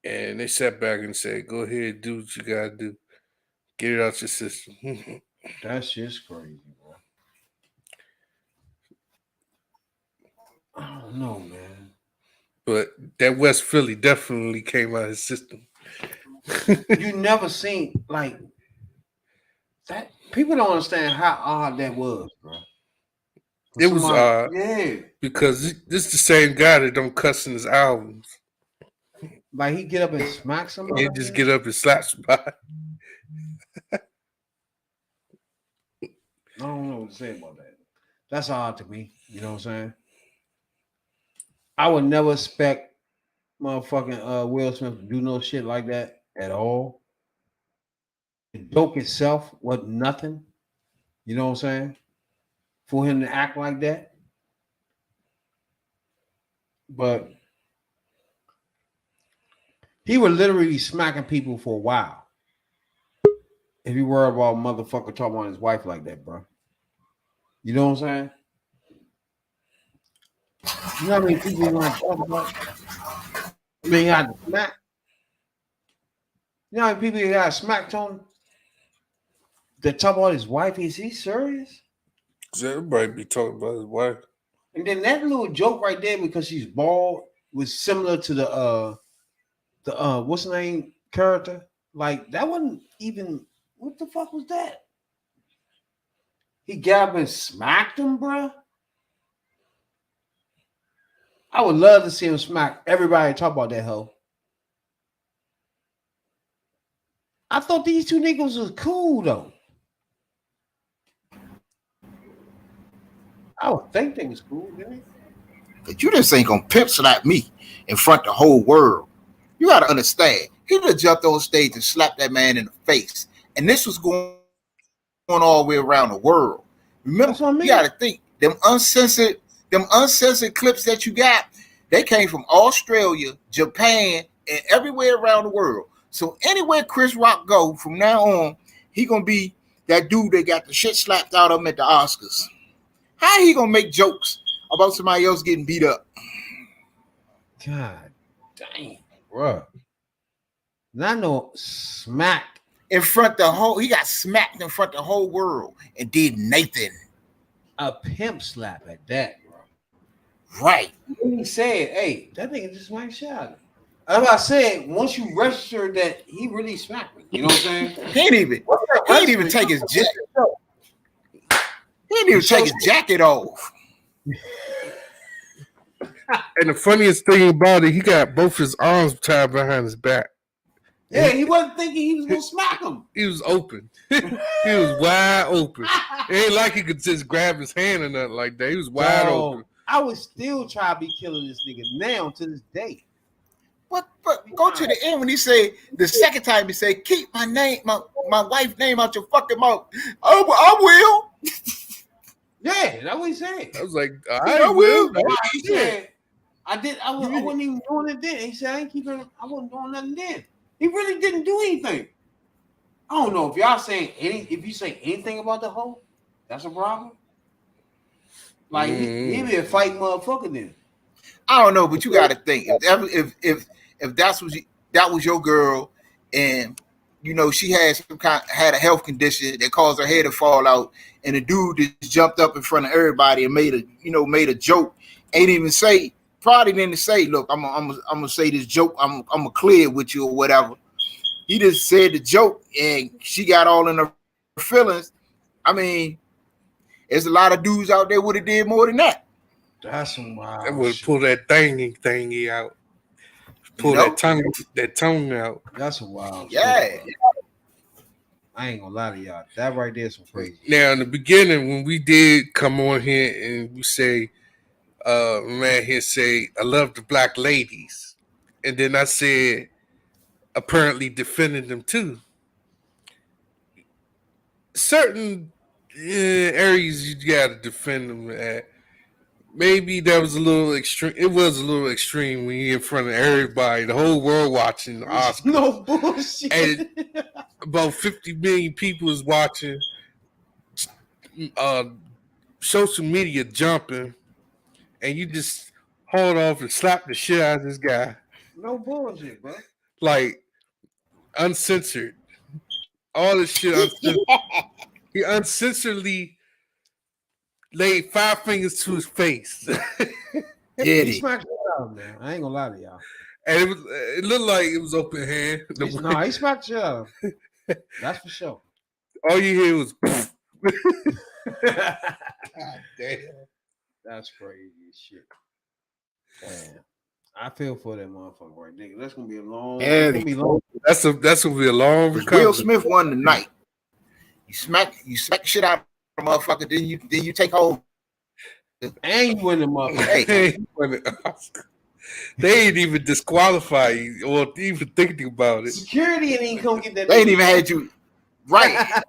and they sat back and said, "Go ahead, do what you gotta do, get it out your system." That's just crazy, bro. I don't know, man. But that West Philly definitely came out of his system. You never seen like that. People don't understand how odd that was, bro. It was odd. Yeah. Because this the same guy that don't cuss in his albums. Like he get up and smack somebody. He just get up and slap somebody. I don't know what to say about that. That's odd to me. You know what I'm saying? I would never expect motherfucking Will Smith to do no shit like that at all. The joke itself was nothing. You know what I'm saying? For him to act like that. But he was literally smacking people for a while. If you worry about motherfucker talking about his wife like that, bro. You know what I'm saying? You know how many people you want to talk about? I mean, you got to smack. You know how many people you got to smack, Tony? They talk about his wife. Is he serious? 'Cause everybody be talking about his wife. And then that little joke right there, because she's bald, was similar to the what's the name character? Like that wasn't even. What the fuck was that? He got up and smacked him, bro. I would love to see him smack everybody. Talk about that hoe. I thought these two niggas was cool though. I would think they was cool, didn't they? But you just ain't gonna pimp slap me in front of the whole world. You gotta understand. He just jumped on stage and slapped that man in the face, and this was going all the way around the world. Remember, That's what I mean. you gotta think them uncensored clips that you got. They came from Australia, Japan, and everywhere around the world. So anywhere Chris Rock go from now on, he gonna be that dude that got the shit slapped out of him at the Oscars. How he gonna make jokes about somebody else getting beat up? God damn, bro. Not no smack. In front the whole, he got smacked in front of the whole world and did Nathan. A pimp slap at that, bro. Right. He said, hey, that nigga just smacked shit out of him. As I said, once you register that he really smacked me, you know what I'm saying? He didn't even take his jacket. He didn't even take his jacket off. And the funniest thing about it, he got both his arms tied behind his back. Yeah, he wasn't thinking he was gonna smack him. He was open. He was wide open. It ain't like he could just grab his hand or nothing like that. He was wide open. I would still try to be killing this nigga now to this day. But go to the end when he said the second time he said, keep my name, my wife's name out your fucking mouth. I will. Yeah, that's what he said. I was like, I will. He said, I wasn't even doing it then. He said, I wasn't doing nothing then. He really didn't do anything. I don't know if y'all saying if you say anything about the hoe, that's a problem. Like he be a fight motherfucker then. I don't know, but you got to think if that was your girl, and you know she had had a health condition that caused her hair to fall out, and the dude just jumped up in front of everybody and made a joke, probably didn't say, look, I'm gonna say this joke, I'm gonna clear with you or whatever. He just said the joke, and she got all in her feelings. I mean, there's a lot of dudes out there would have did more than that. That's some wild. I would pull that thingy out. Pull that tongue out. That's a wild. Yeah. Shit, I ain't gonna lie to y'all. That right there is some crazy. Now in the beginning, when we did come on here and we say, man here say, I love the black ladies. And then I said, apparently defending them too. Certain areas you gotta defend them at. Maybe that was a little extreme. It was a little extreme when you're in front of everybody, the whole world watching the Oscars. No bullshit. And about 50 million people is watching. Social media jumping, and you just hauled off and slapped the shit out of this guy. No bullshit, bro. Like uncensored. All this shit uncensored. He uncensoredly laid 5 fingers to his face. He smacked shit out of him, man. I ain't gonna lie to y'all. And it looked like it was open hand. No, he smacked shit out of him. That's for sure. All you hear was God damn. That's crazy as shit. Damn. I feel for that motherfucker right there. That's gonna be a long. Yeah, that's gonna be a long recovery. Will Smith won tonight. You smack shit out of the motherfucker, then you take hold. And you win the motherfucker. Hey. They ain't even disqualify you or even thinking about it. Security ain't even gonna get that. They ain't even had you right.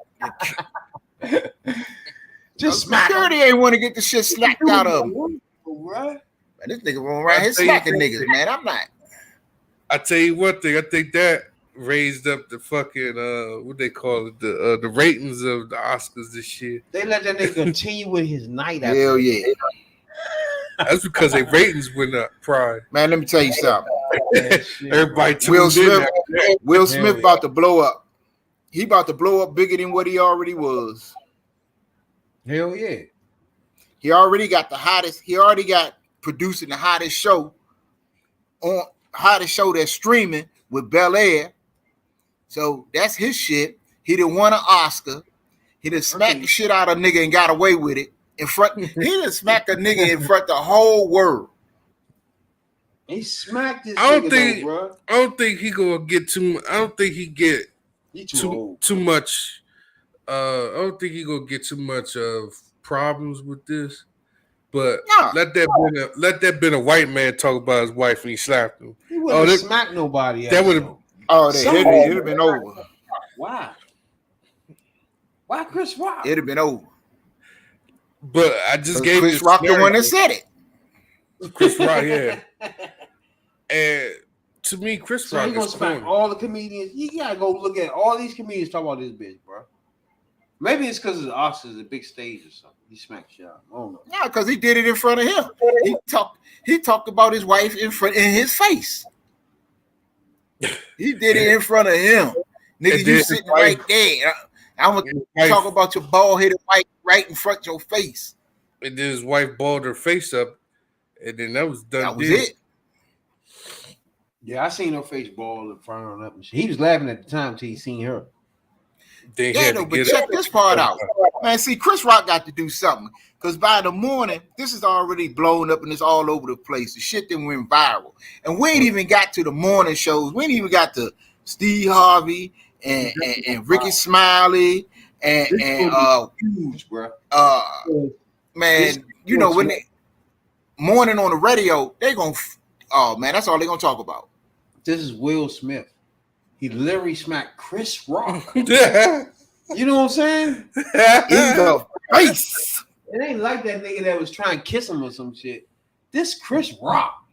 Just smack security ain't want to get the shit slapped out of him. Right? Man, this nigga running around here smacking niggas, man. I'm not. I tell you one thing, I think that raised up the fucking what they call it, the ratings of the Oscars this year. They let that nigga continue with his night after. Hell yeah. That's because their ratings went up. Pride. Man, let me tell you something. Everybody Will tuned in. Smith about to blow up. he about to blow up bigger than what he already was. Hell yeah. He already got the hottest. He already got producing the hottest show that's streaming with Bel Air. So that's his shit. He done won an Oscar. He done smacked the shit out of a nigga and got away with it in front. He done smacked a nigga in front of the whole world. He smacked this. I don't think he gonna get too. I don't think he get too much. I don't think he gonna get too much of problems with this. But let that been a white man talk about his wife and he slapped him. He wouldn't smack nobody. That would have. It'd have been over. Why? Why Chris Rock? It'd have been over. But I just gave Chris Rock the one that said it. Chris Rock, yeah. And to me, Chris Rock he gonna smack all the comedians. You gotta go look at all these comedians talk about this bitch, bro. Maybe it's because of the Oscars, a big stage or something. He smacked shit out. I don't know. Yeah, because he did it in front of him. He talked about his wife in his face. He did it in front of him. Nigga, you sitting right there. I'm gonna talk about your bald-headed wife right in front of your face. And then his wife balled her face up, and then that was done. That was it. Yeah, I seen her face ball and frown up and shit. He was laughing at the time till he seen her. But check this part out. Man, see, Chris Rock got to do something. Because by the morning, this is already blown up and it's all over the place. The shit that went viral. And we ain't even got to the morning shows. We ain't even got to Steve Harvey and Ricky Smiley and huge, bro. Man, you know, when they morning on the radio, they gonna that's all they gonna talk about. This is Will Smith. He literally smacked Chris Rock. You know what I'm saying? In the face. It ain't like that nigga that was trying to kiss him or some shit. This Chris Rock.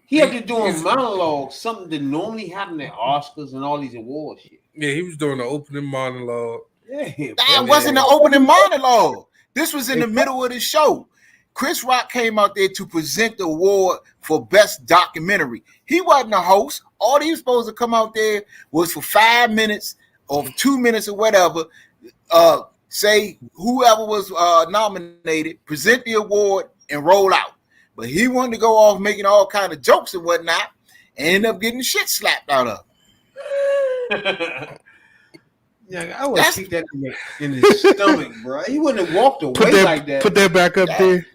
He had to do a monologue, something that normally happen at Oscars and all these awards shit. Yeah, he was doing the opening monologue. Yeah, that wasn't the opening monologue. This was in the middle of the show. Chris Rock came out there to present the award for best documentary. He wasn't the host. All he was supposed to come out there was for 5 minutes or 2 minutes or whatever. Say whoever was nominated, present the award and roll out. But he wanted to go off making all kind of jokes and whatnot, and ended up getting shit slapped out of him. Yeah, I would kick that in his stomach, bro. He wouldn't have walked away like that. Put that back up there.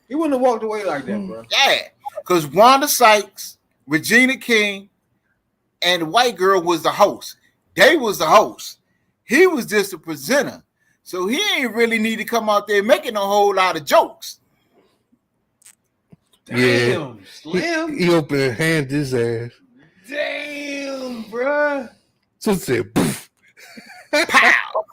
He wouldn't have walked away like that, bro. Yeah, because Wanda Sykes, Regina King, and the white girl was the host. They was the host. He was just a presenter. So he ain't really need to come out there making a whole lot of jokes. Damn, Slim. He opened and handed his ass. Damn, bro. So said, poof. Pow.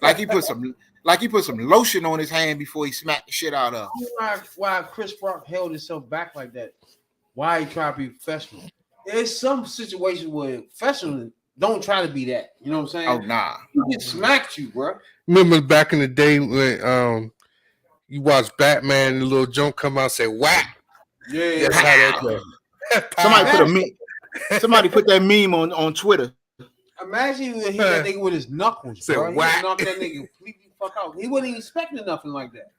like he put some lotion on his hand before he smacked the shit out of him. Why Chris Rock held himself back like that? Why he try to be professional? There's some situations where professionals don't try to be that. You know what I'm saying? Oh nah. He just smacked you, bro. Remember back in the day when you watch Batman and the little junk come out and say whack? Yeah. That's how that goes. Somebody put that meme on Twitter. Imagine he hit that nigga with his knuckles, Say bro. He whack. knocked that nigga completely fuck out. He wasn't even expecting nothing like that.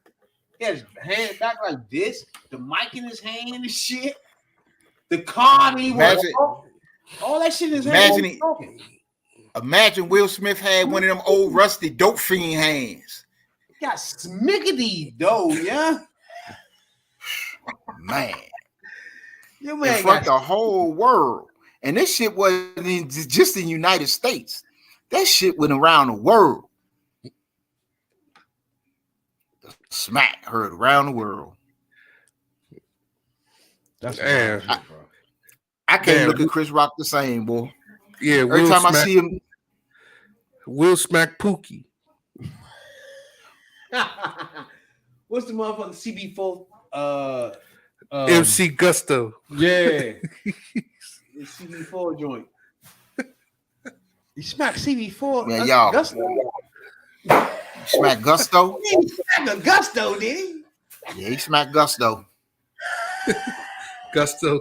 He had his hand back like this, the mic in his hand and shit. The car he was all that shit in his hand. Imagine Will Smith had one of them old rusty dope fiend hands. He got smiggity though, yeah. Man. Your man in front of the whole world. And this shit wasn't just in the United States. That shit went around the world. The smack heard around the world. That's I can't look at Chris Rock the same, boy. Yeah, every time I see him, Will smack Pookie. What's the motherfucking CB4? MC Gusto. Yeah. The CB4 joint. You smack CB4. Man, y'all. Gusto? Smack Gusto? He smacked a Gusto, did he? Yeah, he smacked Gusto. Gusto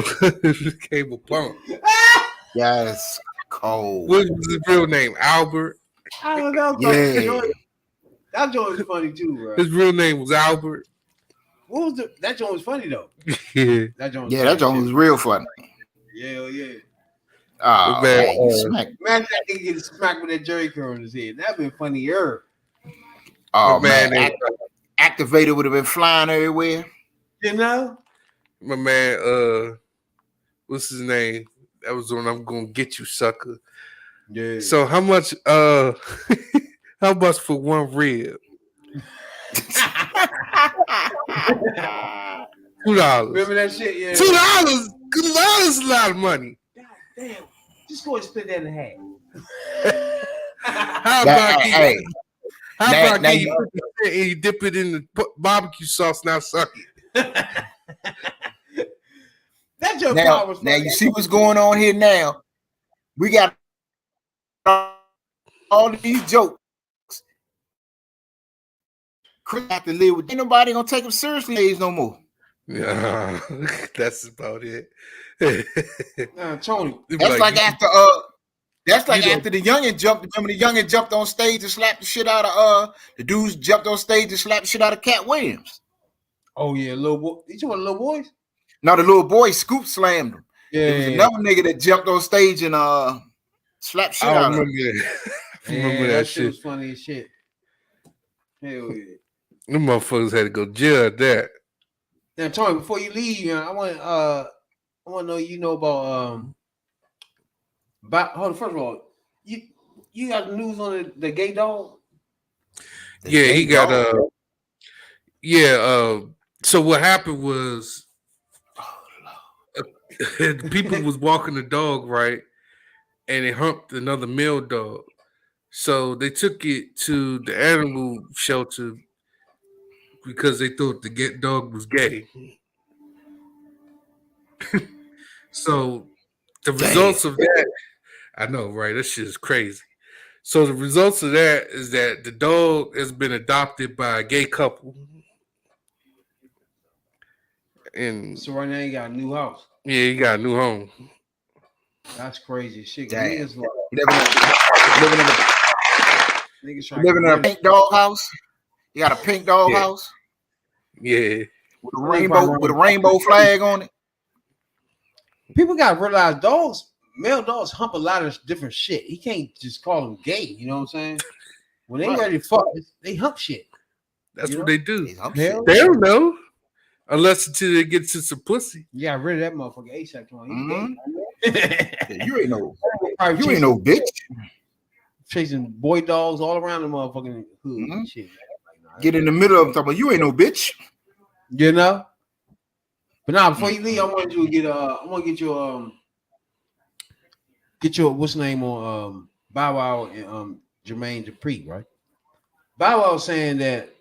came a pump. Yes. Cold. What was his real name? Albert. I don't know. Yeah. That joint was funny too, bro. His real name was Albert. What was that joint was funny though. Yeah. That joint. Yeah, that joint was real funny. Yeah, yeah. Oh, Man, man, you smack. Imagine that nigga getting smacked with that Jerry curl in his head. That'd been funnier. Oh, man, man. Activator would have been flying everywhere. You know? My man, what's his name? That was when I'm gonna get you, sucker. Yeah. So how much how much for one rib? $2. Remember that shit? Yeah. $2? $2 is a lot of money. Damn. Just go and split that in half. How That- about hey, how now- about now give you 50% and you dip it in the barbecue sauce, now suck it? That joke now, was now funny. you see what's going on here now. We got all these jokes. Chris have to live with. Ain't nobody gonna take him seriously no more. Yeah, that's about it. Tony. That's like after that's like you after the youngin jumped. Remember the youngin jumped on stage and slapped the shit out of the dudes jumped on stage and slapped the shit out of Cat Williams. Oh yeah, little boy. You talking about little boys? Now the little boy Scoop slammed him. Yeah. There was another nigga that jumped on stage and slapped shit I out of him. remember that. I Yeah, remember that shit. was funny as shit. Hell yeah. Them motherfuckers had to go jail at that. Now, Tony, before you leave, I want to know you know about hold on, first of all, you got the news on the gay dog? Yeah, he got so what happened was people was walking the dog, right? And it humped another male dog. So they took it to the animal shelter because they thought the dog was gay. So the results of that, I know, right? That shit is crazy. So the results of that is that the dog has been adopted by a gay couple. And So right now you got a new house. yeah, he got a new home. That's crazy shit. Damn. Niggas like, niggas trying Living in a to pink dog house. You got a pink dog Yeah. house Yeah. with a rainbow flag on it. people gotta realize male dogs hump a lot of different shit. He can't just call them gay, you know what I'm saying? When they Right. ready to fuck, they hump shit. That's You what know? they do. Hell Hell They don't know. Unless until they get to some pussy. You got rid of that motherfucker ASAP. Mhm. He's Yeah, you ain't no, Probably you ain't no bitch. chasing boy dogs all around the motherfucking hood and Mhm. shit. Get in the middle of them, talking about you ain't no bitch. You know? But now before you leave, I want you to get get your what's the name on Bow Wow and Jermaine Dupri, right? Bow Wow saying that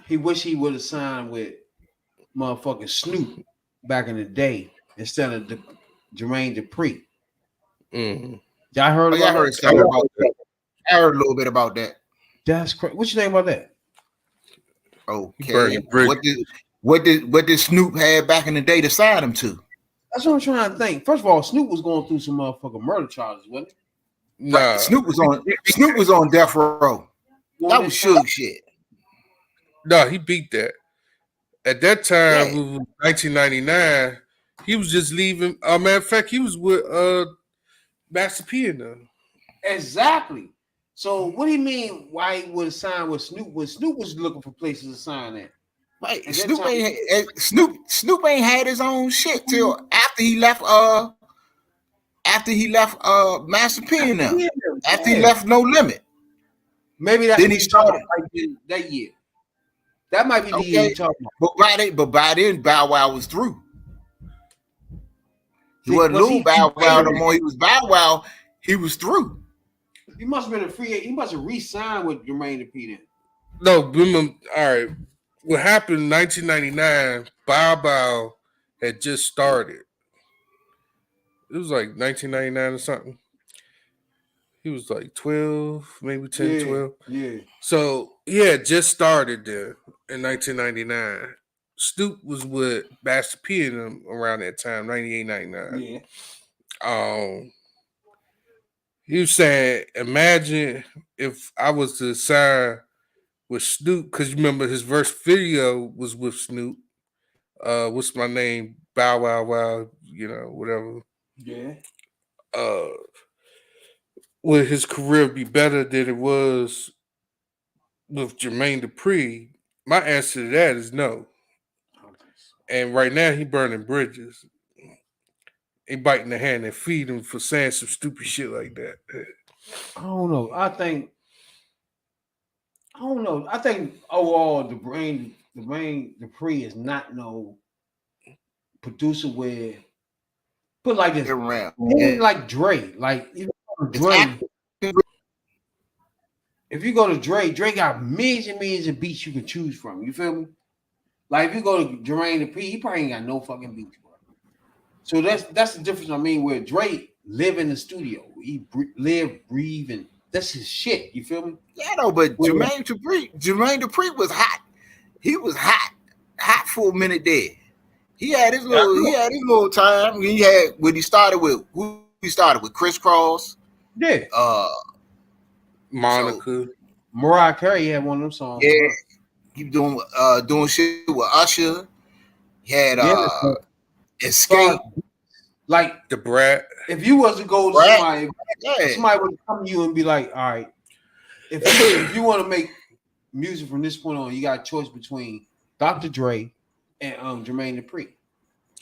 he wish he would have signed with motherfucking Snoop back in the day instead of Jermaine Dupri. Mhm. Y'all heard Oh, about yeah, I heard that? something about that. I heard a little bit about that. That's crazy. What you think about that? Okay. Burning bridges. What did Snoop have back in the day to sign him to? That's what I'm trying to think. First of all, Snoop was going through some motherfucking murder charges, wasn't Nah. Snoop was on death row. he? That was Suge shit. No, he beat that. At that time, Yeah. it was 1999, he was just leaving. Matter of fact, he was with Master P and them. Exactly. So what do you mean? Why he would have signed with Snoop? When Snoop was looking for places to sign at? Right. At that Snoop time- Snoop ain't had his own shit till after he left Master P and them. After he left No Limit. Maybe that's Then what he he's talking started. about that year. That might be the Okay. year you're talking about. But by then Bow Wow was through. He See, wasn't was little he- Bow Wow no more. He was Bow Wow. He was through. He must have been a free agent. He must have re-signed with Jermaine Dupri then. No, remember, all right. What happened in 1999, Bow Bow had just started. It was like 1999 or something. He was like 12, maybe 10, 12. Yeah. So he had just started there in 1999. Snoop was with Master P and them around that time, 98, 99. Yeah. He was saying, imagine if I was to sign with Snoop, because you remember his first video was with Snoop. What's my name? Bow Wow Wow, whatever. Yeah. Would his career be better than it was with Jermaine Dupri? My answer to that is no. And right now he burning bridges. He biting the hand and feed him for saying some stupid shit like that. I don't know. I think overall Jermaine Dupri is not no producer where put like this. Around. He ain't like Dre. Like if you go to Dre, Dre got millions and millions of beats you can choose from. You feel me? Like if you go to Jermaine Dupri, he probably ain't got no fucking beats, bro. So that's the difference. I mean, where Dre live in the studio, he live, breathe, and that's his shit. You feel me? Yeah, no, but Jermaine Dupri was hot. He was hot for a minute there. He had his little time. He started with Criss Cross. Yeah. Monica. Mariah Carey had one of them songs. Yeah. He doing shit with Usher. He had Escape. Like the Brat. If you was to go to Brat, somebody would come to you and be like, all right, if you want to make music from this point on, you got a choice between Dr. Dre and Jermaine Dupri.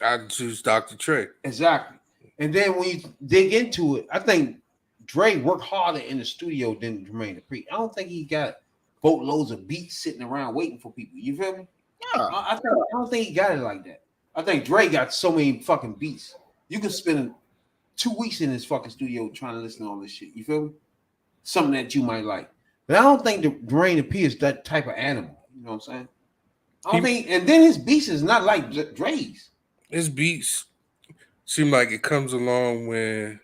I'd choose Dr. Dre. Exactly. And then when you dig into it, I think Dre worked harder in the studio than Jermaine Dupri. I don't think he got boatloads of beats sitting around waiting for people. You feel me? Yeah. I don't think he got it like that. I think Dre got so many fucking beats. You can spend 2 weeks in his fucking studio trying to listen to all this shit. You feel me? Something that you might like. But I don't think Jermaine Dupri is that type of animal. You know what I'm saying? I don't think, and then his beats is not like Dre's. His beats seem like it comes along when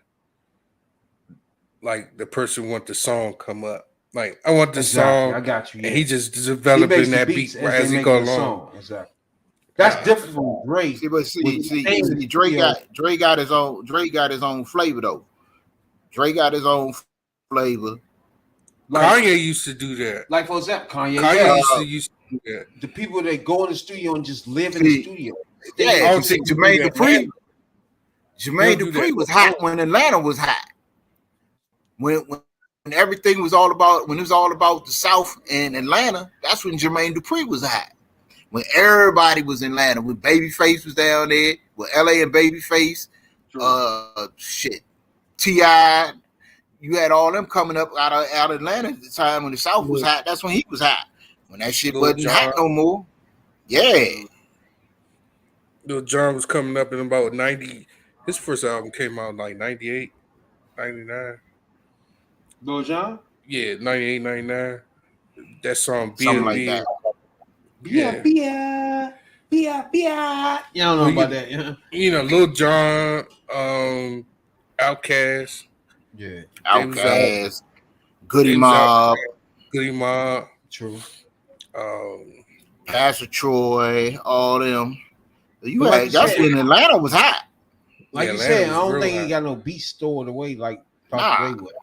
like the person want the song come up. Like I want the song. I got you. Yeah. And he just developing that beat as he go along. Exactly. That's different from Dre. See, Dre got his own flavor though. Dre got his own flavor. Like, Kanye used to do that. Like for example, Kanye used to do that. The people that go in the studio and just live in the studio. Yeah, you see, Jermaine Dupri was hot when Atlanta was hot. When everything was all about, when it was all about the South and Atlanta, that's when Jermaine Dupri was hot. When everybody was in Atlanta, when Babyface was down there, with LA and Babyface, T.I., you had all them coming up out of Atlanta at the time when the South was hot. That's when he was hot. When that shit wasn't hot no more. Yeah. Lil Jon was coming up in about 90. His first album came out in like 98, 99. Lil Jon? Yeah, 98, 99. That song, something like that. Yeah. You don't know about that. Yeah. You know, Lil Jon, Outkast. Yeah. Outkast. Goody Mob. True. Pastor Troy, all them. That's when Atlanta was hot. Like you said, I don't think he got no beat stored away like Dr. Dre would.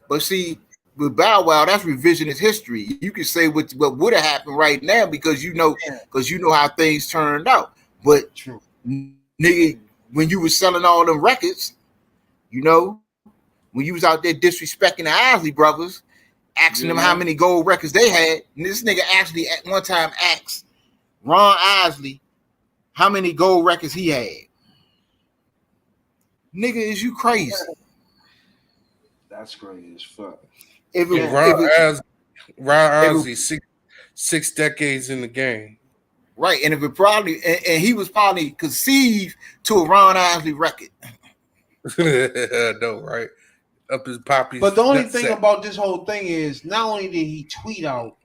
But see, with Bow Wow, that's revisionist history. You can say what would have happened right now because you know how things turned out. But true, nigga, when you was selling all them records, when you was out there disrespecting the Isley brothers, asking them how many gold records they had, and this nigga actually at one time asked Ron Isley how many gold records he had. Nigga, is you crazy? That's crazy as fuck. Ron Isley, 6 decades in the game. Right, and if it probably and he was probably conceived to a Ron Isley record. No, right? Up his poppy. But the only thing about this whole thing is not only did he tweet out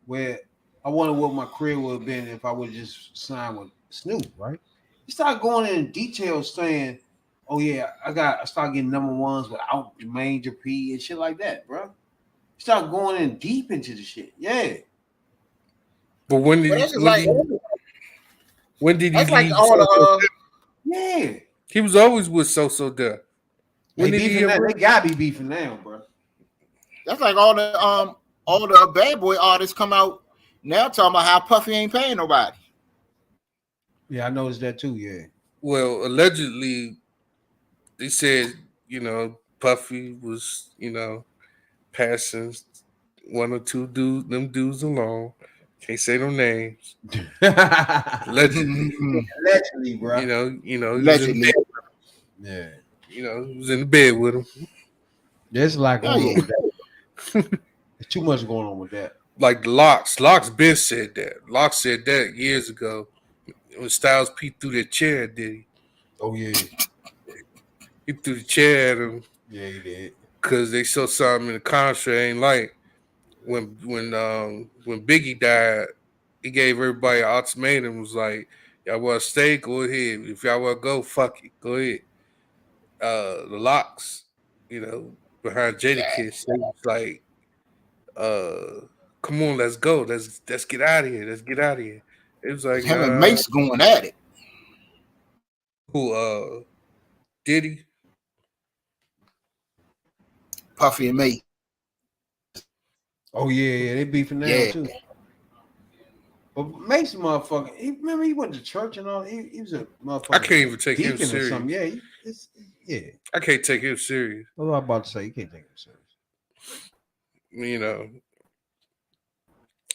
where I wonder what my career would have been if I would have just signed with Snoop, right? He started going in detail saying, oh yeah, I started getting number ones without Jermaine Dupri and shit like that, bro. He started going in deep into the shit. Yeah. But when did he that's leave? Like all yeah. He was always with So Def. They When did he beefing now. get They gotta be beefing now, bro. That's like all the bad boy artists come out now talking about how Puffy ain't paying nobody. Yeah, I noticed that too. Yeah. Well, allegedly, they said, Puffy was, passing one or two dudes along. Can't say no names. Allegedly, Allegedly, bro. he was in Allegedly. bed, Yeah. he was in the bed with him. There's a lot Oh, going yeah. on with that. There's too much going on with that. Like the Locks Ben said that. Locks said that years ago when Styles P threw that chair at Diddy. Oh yeah. He threw the chair at him Yeah, he did. because they saw something in the contract ain't like when Biggie died. He gave everybody an ultimatum. Was like, y'all want to stay? Go ahead. If y'all want to go, fuck it. Go ahead. The Locks, behind Jadakiss, they was like, come on, let's go. Let's get out of here. Let's get out of here. It was like, Him and Mace going at it. who, Diddy? Puffy and Mace. Oh yeah, they beefing now Yeah. too. But Mason motherfucker, remember he went to church and all. He was a motherfucker. I can't even take him deacon or serious. something. Yeah, yeah. I can't take him serious. What was I about to say? You can't take him serious.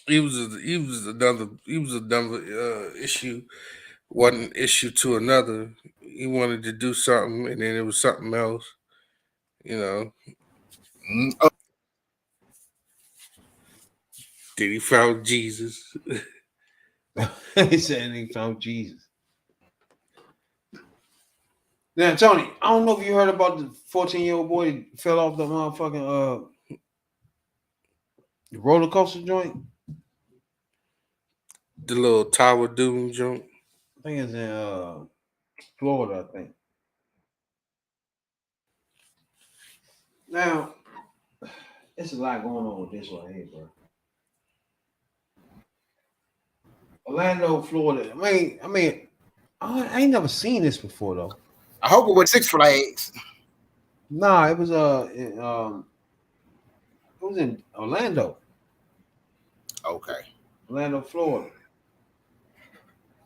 He was another issue, one issue to another. He wanted to do something, and then it was something else. Then he found Jesus. He said he found Jesus. Now, Tony, I don't know if you heard about the 14-year-old boy that fell off the motherfucking roller coaster joint. The little Tower Doom joint. I think it's in Florida, I think. Now, it's a lot going on with this right here, bro. Orlando, Florida. I mean, I ain't never seen this before though. I hope it was Six Flags. Nah, it was in Orlando, Okay. Orlando, Florida.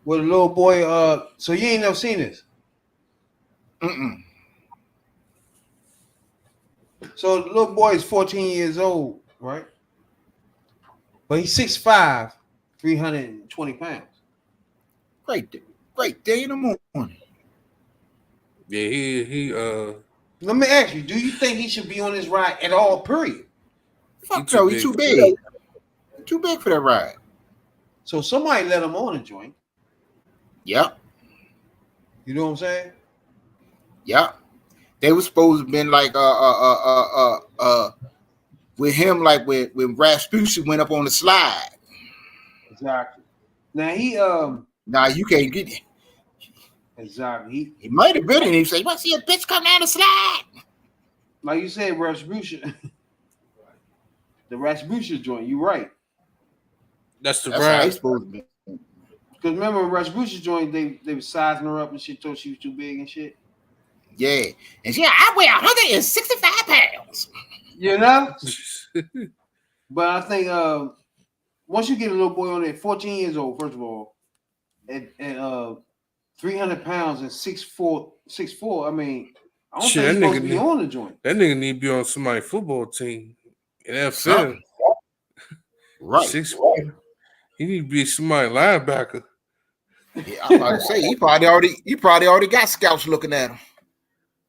With a little boy. So you ain't never seen this. Mm-mm. So the little boy is 14 years old, right? But he's 6'5", 320 pounds. Great day in the morning. Yeah, he Let me ask you: do you think he should be on this ride at all? Period. Fuck no, he's too big. Too big for that ride. So somebody let him on the joint. Yep. You know what I'm saying? Yep. They were supposed to have been like with him, like when Rasputin went up on the slide. Exactly. Now he Nah, you can't get it. exactly. He might have been, and he said, "You want to see a bitch come down the slide?" Like you said, Rasputin. The Rasputin joint. You right. that's the That's how he's ride. supposed to be. Because remember Rasputin joint, they were sizing her up and shit, told she was too big and shit. Yeah, and she, I weigh 165 pounds. You know. But I think once you get a little boy on there, 14 years old, first of all, at 300 pounds and 6'4", I mean, I don't Shit, think he's that supposed to nigga be need- on the joint. That nigga need to be on somebody's football team. In NFL, Something. Right. 6'4". He need to be somebody linebacker. Yeah, I'm about to say he probably already got scouts looking at him.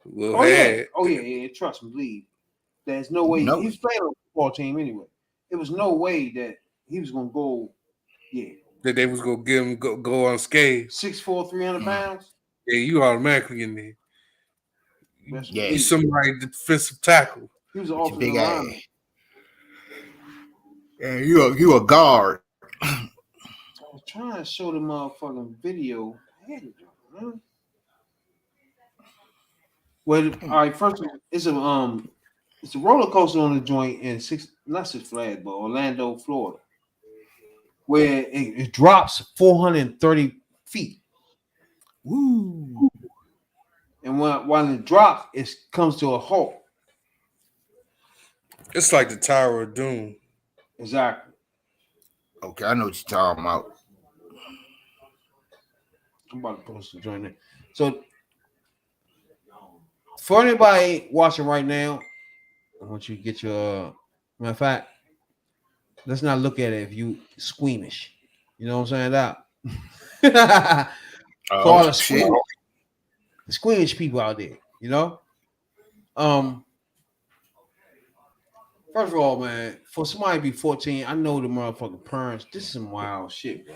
Well, Oh yeah, had. yeah. Trust me, believe. There's no way No. he was playing on the football team anyway. There was no way that he was gonna go. Yeah, That they was gonna give him go unscathed. 6'4", 300 pounds. Yeah, you automatically in there. Best Yeah. believe. He's somebody defensive tackle. He was an With your offensive big lineman. ass. Yeah, you a guard. I was trying to show the motherfucking video. I had it, man. Well, all right. First, it's a roller coaster on the joint in not Six Flags, but Orlando, Florida, where it drops 430 feet. Woo. And when it drops, it comes to a halt. It's like the Tower of Doom. Exactly. Okay, I know what you're talking about. I'm about to post the joint there. So, for anybody watching right now, I want you to get your. Matter of fact, let's not look at it if you squeamish. You know what I'm saying? That. For all the Shit. squeamish people out there, you know. First of all, man, for somebody to be 14, I know the motherfucking parents. This is some wild shit, bro.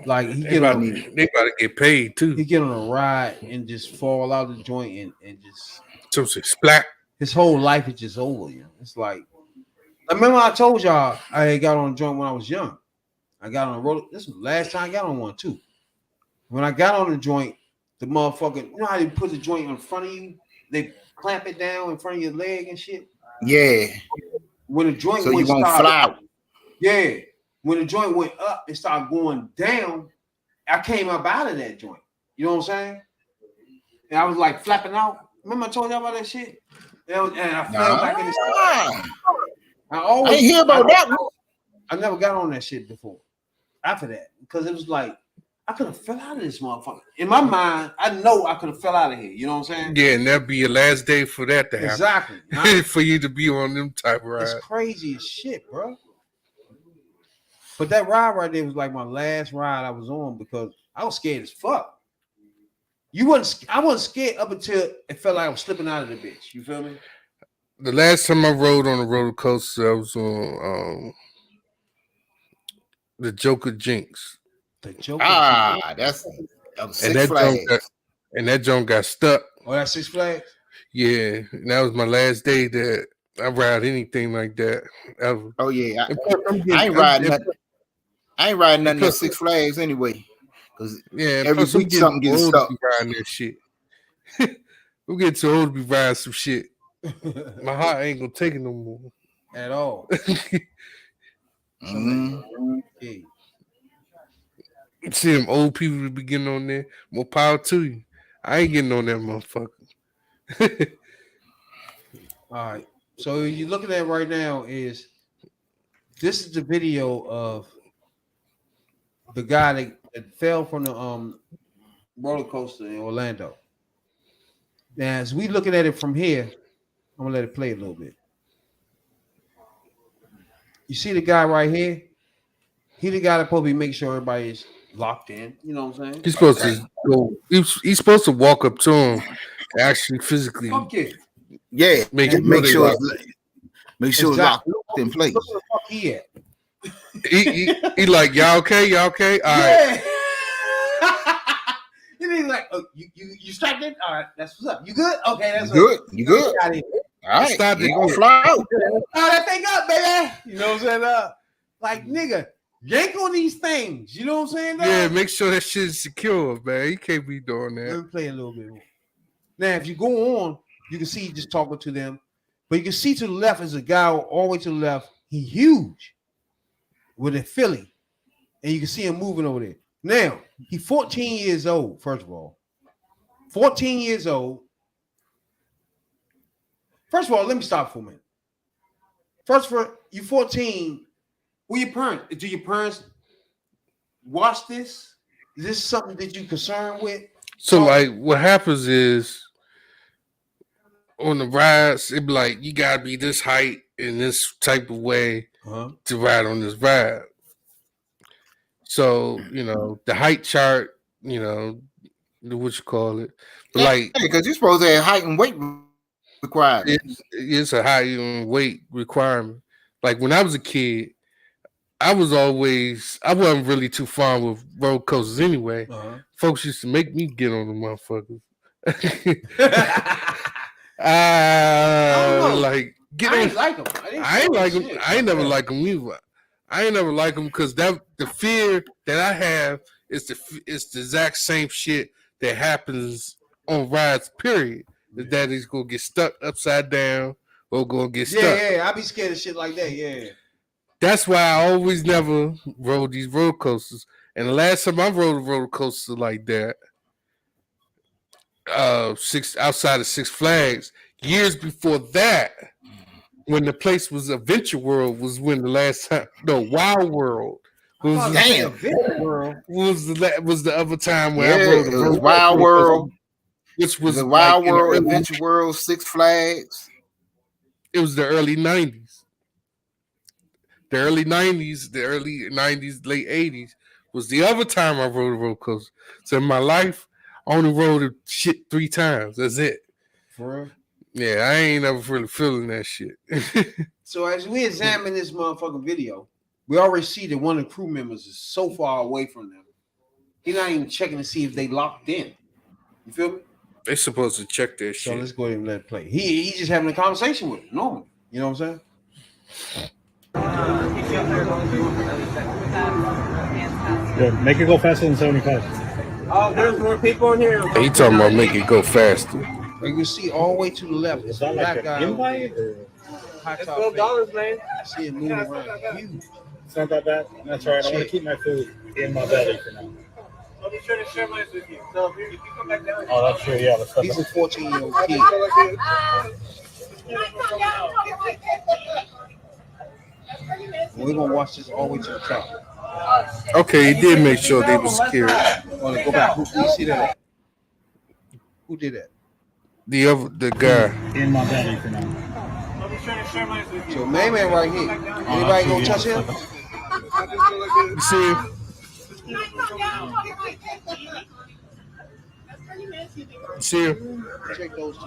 Like They about to get paid too. he get on a ride and just fall out of the joint and just Some shit splat. his whole life is just over. You know? It's like I remember I told y'all I got on a joint when I was young. I got on a roller. This was the last time I got on one too. When I got on the joint, the motherfucking, you know how they put the joint in front of you? They clamp it down in front of your leg and shit. Yeah. When the joint So you went won't started- fly out. Yeah. When the joint went up and started going down, I came up out of that joint. You know what I'm saying? And I was like flapping out. Remember I told y'all about that shit? And I fell back in the Nah. I I ain't hear about that one. I never got on that shit before. After that, because it was like I could have fell out of this motherfucker. In my mind, I know I could have fell out of here. You know what I'm saying? Yeah, and that'd be your last day for that to happen. Exactly. For you to be on them type of rides. It's crazy as shit, bro. But that ride right there was like my last ride I was on because I was scared as fuck. I wasn't scared up until it felt like I was slipping out of the bitch. You feel me? The last time I rode on a roller coaster, I was on the Joker Jinx. The Joker. That's And Six that Flags. joint got stuck. Oh, that's Six Flags? Yeah, and that was my last day that I ride anything like that ever. Oh yeah, And plus, I ain't riding nothing at Six Flags anyway. Cause Yeah, every plus I'm week getting something gets old to stuck. be riding that shit. I'm getting too old to be riding some shit. My heart ain't gonna take it no more. At all. Mhm. Yeah. See them old people be getting on there. More power to you. I ain't getting on that motherfucker. All right. So you're looking at right now is this is the video of the guy that fell from the roller coaster in Orlando. Now, as we looking at it from here, I'm gonna let it play a little bit. You see the guy right here? He the guy that probably make sure everybody is locked in. You know what I'm saying? He's supposed to go. He's supposed to walk up to him, and actually physically. Okay. Yeah, Make make sure sure they it's locked in place. Look where the fuck he at. He like, y'all okay? Y'all okay? All right. Yeah. And he's like, oh, you strapped in? All right, that's what's up. You good? Okay, that's Good. You good? Got it. All right. Stop You it. gonna fly out. Oh, that thing up, baby. You know what I'm saying? Like, nigga, yank on these things. You know what I'm saying? Yeah, make sure that shit is secure, man. You can't be doing Let that. me play a little bit more. Now, if you go on, you can see just talking to them. But you can see to the left is a guy all the way to the left. He huge with a Philly. And you can see him moving over there. Now, he's 14 years old, first of all. 14 years old. First of all, let me stop for a minute. First, you 14. Where your parents? Do your parents watch this? Is this something that you concerned with? So, like, what happens is on the rides, it be like, you gotta be this height in this type of way to ride on this ride. So, you know, the height chart, you know, what you call it. But like, because you're supposed to have height and weight requirements. it's a height and weight requirement. Like when I was a kid, I wasn't really too fond with roller coasters anyway. Folks used to make me get on the motherfuckers. Like get I on. ain't like them. I ain't like them. I ain't never like them either. I ain't never like them because the fear that I have is the exact same shit that happens on rides. Period. That he's gonna get stuck upside down or gonna get stuck. Yeah, I be scared of shit like that. Yeah. That's why I always never rode these roller coasters. And the last time I rode a roller coaster like that, outside of Six Flags. Years before that, when the place was Adventure World, was when the last time. No, Wild World was Damn. was the other time where Yeah, I rode it a was roller Wild coaster, World. which Was was it Wild like in the World, early, Adventure World, Six Flags? it was the early 90s. The early 90s, late 80s was the other time I rode a roller coaster. So in my life, I only rode it shit 3 times. That's it. For real? Yeah, I ain't ever really feeling that shit. So as we examine this motherfucking video, we already see that one of the crew members is so far away from them. He's not even checking to see if they locked in. You feel me? They supposed to check their So shit. let's go ahead and let it play. He's just having a conversation with him, normal. You know what I'm saying? Yeah, make it go faster than 75. Oh, there's more people in here. He talking about make it go faster. You can see all the way to the left. It's Is a that black like guy. an invite? Or? High It's top $12, man. face. See it moving around. Huge. It's not that bad. That's all right. I want to keep my food in my belly for now. I'll be sure to share mine with you. So if you come back down. Oh, that's true. Yeah, that's He's a 14-year-old kid. We're gonna watch this all the way to the top. Okay, he did make sure they was secure. Oh, go back. Who you see that? Who did that? The guy. in my belly for now. I'll be sure to share mine with you. So main man right here. Anybody gonna touch him? You see him? You see him? Check those two.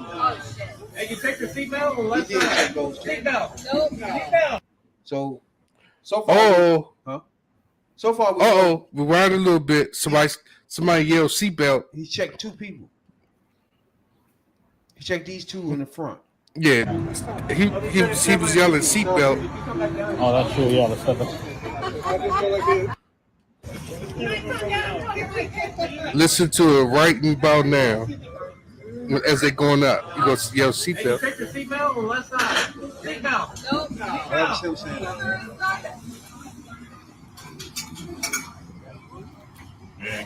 Hey, you take your seatbelt or He let's did check those two. seatbelt. Seatbelt. So far, So far, we riding a little bit. Somebody yelled seatbelt. he checked 2 people. He checked these 2 in the front. Yeah, he was yelling seatbelt. Oh, that's true. Yeah, that's Listen to it right about now as they going up. You go yell Hey, you seatbelt. take your seatbelt on the left side. Seatbelt. That's him saying.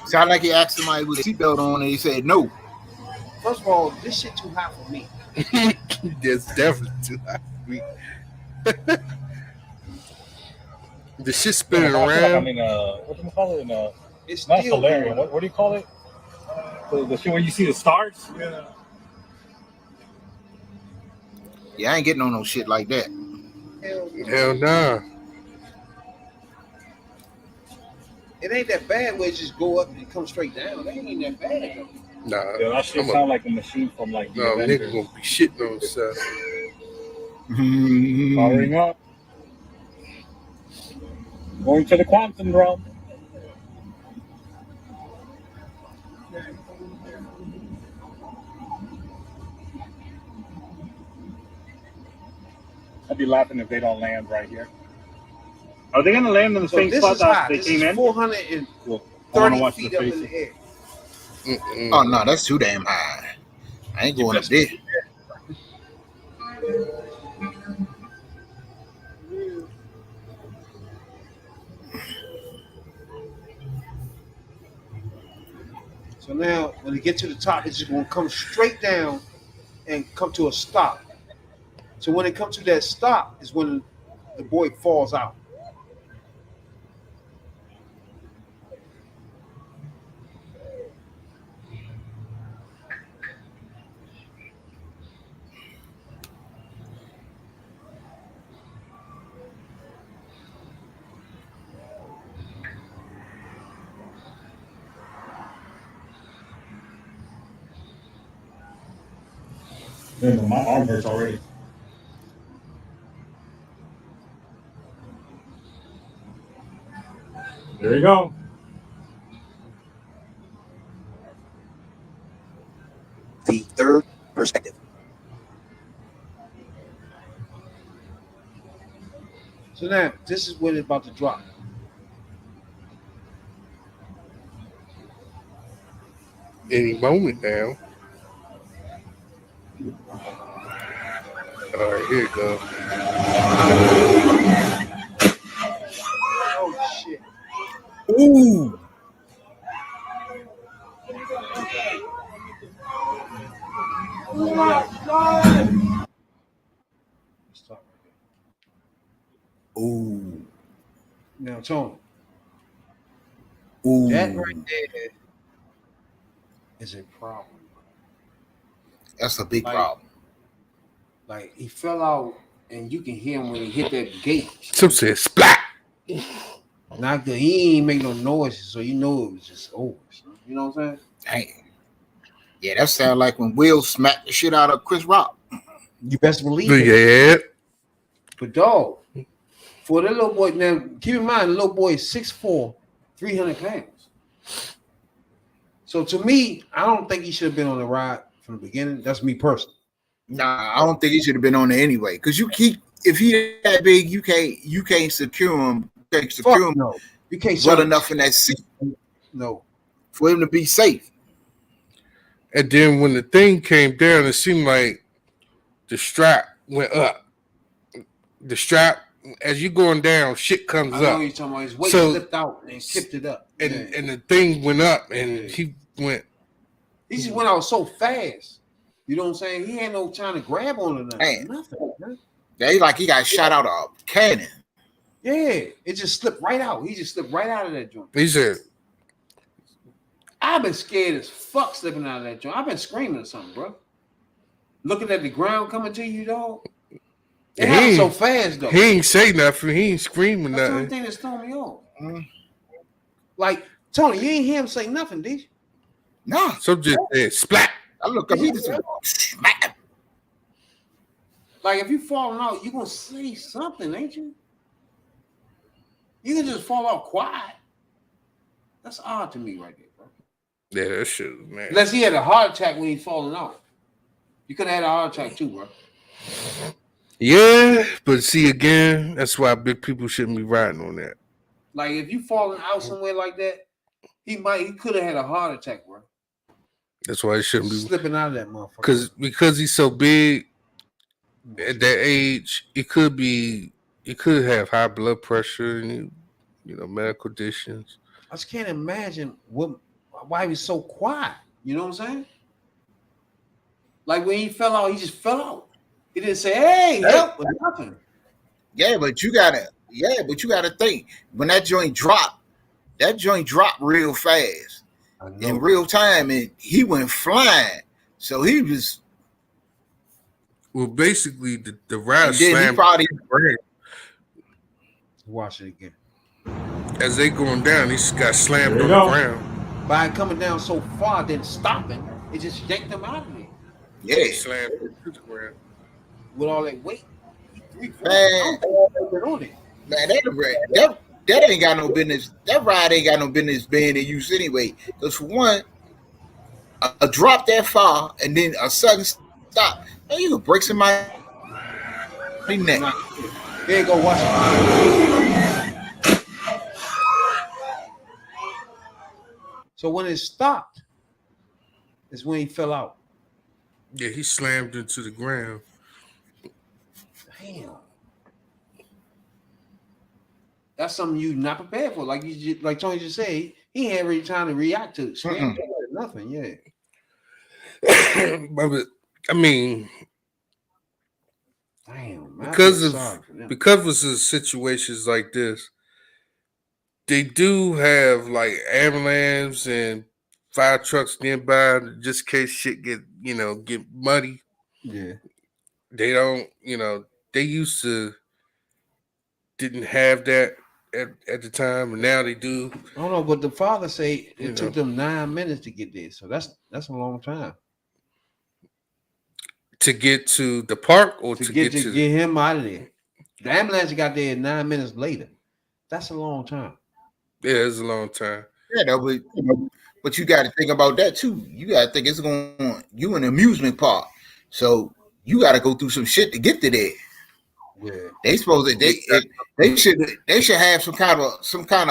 Sound like he asked somebody with a seatbelt on and he said no. First of all, this shit too hot for me. That's definitely too high for me. The shit spinning I around. mean, what do you call it? It's Not still Solarium. What do you call it? The shit where you see the stars? Yeah, I ain't getting on no shit like that. Hell nah. It ain't that bad where it just go up and come straight down. That ain't that bad though. Nah. Yeah, that shit I'm a- sound like a machine from like the No, Avengers. nigga gonna be shitting on himself. Powering up. Going to the quantum realm. I'd be laughing if they don't land right here. Are they gonna land in the So same this spot is that high. they This came is in? 430 Well, I want to watch the feet up in faces. the air. Oh no, that's too damn high. I ain't going up there. So now, when they get to the top, it's just gonna come straight down and come to a stop. So when it comes to that stop, is when the boy falls out. Man, my arm hurts already. There you go. The third perspective. So now, this is when it's about to drop. Any moment now. All right, here you go. Oh shit! Ooh. Oh my God! Stop right Ooh. there. Now, Tony, Ooh. that right there is a problem. That's a big Like- problem. Like he fell out, and you can hear him when he hit that gate. Some said splat. Not good. He ain't make no noises, so you know it was just over. Son. You know what I'm saying? Dang. Yeah, that sound like when Will smacked the shit out of Chris Rock. You best believe it. Yeah. But dog, for that little boy, now keep in mind, the little boy is 6'4", 300 pounds. So to me, I don't think he should have been on the ride from the beginning. That's me personally. Nah, I don't think he should have been on there anyway. Because if he that big, you can't secure him. You can't secure Fuck him no. You can't well say enough in that seat no. for him to be safe. And then when the thing came down, it seemed like the strap went up. The strap, as you going down, shit comes I know up. what you're talking about. His weight So- slipped out and tipped it up. And Yeah. and the thing went up, and he went. He just went out so fast. You know what I'm saying? He had no time to grab on it. Man. Nothing. Man. Yeah, he got shot out of a cannon. Yeah, it just slipped right out. He just slipped right out of that joint. He said, I've been scared as fuck slipping out of that joint. I've been screaming or something, bro. Looking at the ground coming to you, dog. It He happened ain't- so fast, though. he ain't say nothing. He ain't screaming That's the only nothing. thing that's throwing me off. Mm. Like, Tony, you ain't hear him say nothing, did you? Nah, So just said splat. I look up. He just smack. Like, if you falling out, you gonna say something, ain't you? You can just fall out quiet. That's odd to me right there, bro. Yeah, that shit was mad. Unless he had a heart attack when he's falling out. You could have had a heart attack too, bro. Yeah, but see again, that's why big people shouldn't be riding on that. Like, if you falling out somewhere like that, he could have had a heart attack, bro. That's why it shouldn't be Slipping out of that motherfucker. because he's so big at that age. It could have high blood pressure and medical conditions. I just can't imagine why he was so quiet. You know what I'm saying? Like when he fell out, he just fell out. He didn't say, "Hey, help!" or nothing. Yeah, but you gotta think when that joint dropped real fast in real time, and he went flying. So he was. Well, basically, the ride And then he slammed probably Watch it again. as they going down. He just got slammed There on you the go. ground. By coming down so far, then stopping, it just yanked him out of there yeah. Slammed to the ground. with all that weight. He 3-4. Man. I don't think he ever been on it. Man, that ain't got no business. That ride ain't got no business being in use anyway. Because for one, a drop that far and then a sudden stop, man, you can break somebody's neck. There you go, watch it. So when it stopped, is when he fell out. Yeah, he slammed into the ground. Damn. That's something you not prepared for. Like like Tony just said, he ain't had really time to react to it. Mm-mm. Nothing, yeah. But I mean, Damn, man. I because feel of sorry for them. because of situations like this, they do have like ambulance and fire trucks nearby just in case shit get muddy. Yeah. They don't, they used to didn't have that at the time, and now they do. I don't know, but the father say it You took them 9 minutes to get there. So that's a long time. To get to the park or To to get to him out of there. The ambulance got there 9 minutes later. That's a long time. yeah, it's a long time. Yeah, no, but you got to think about that too. You got to think it's going. You an amusement park, so you got to go through some shit to get to there. Yeah. They supposed to they should have some kind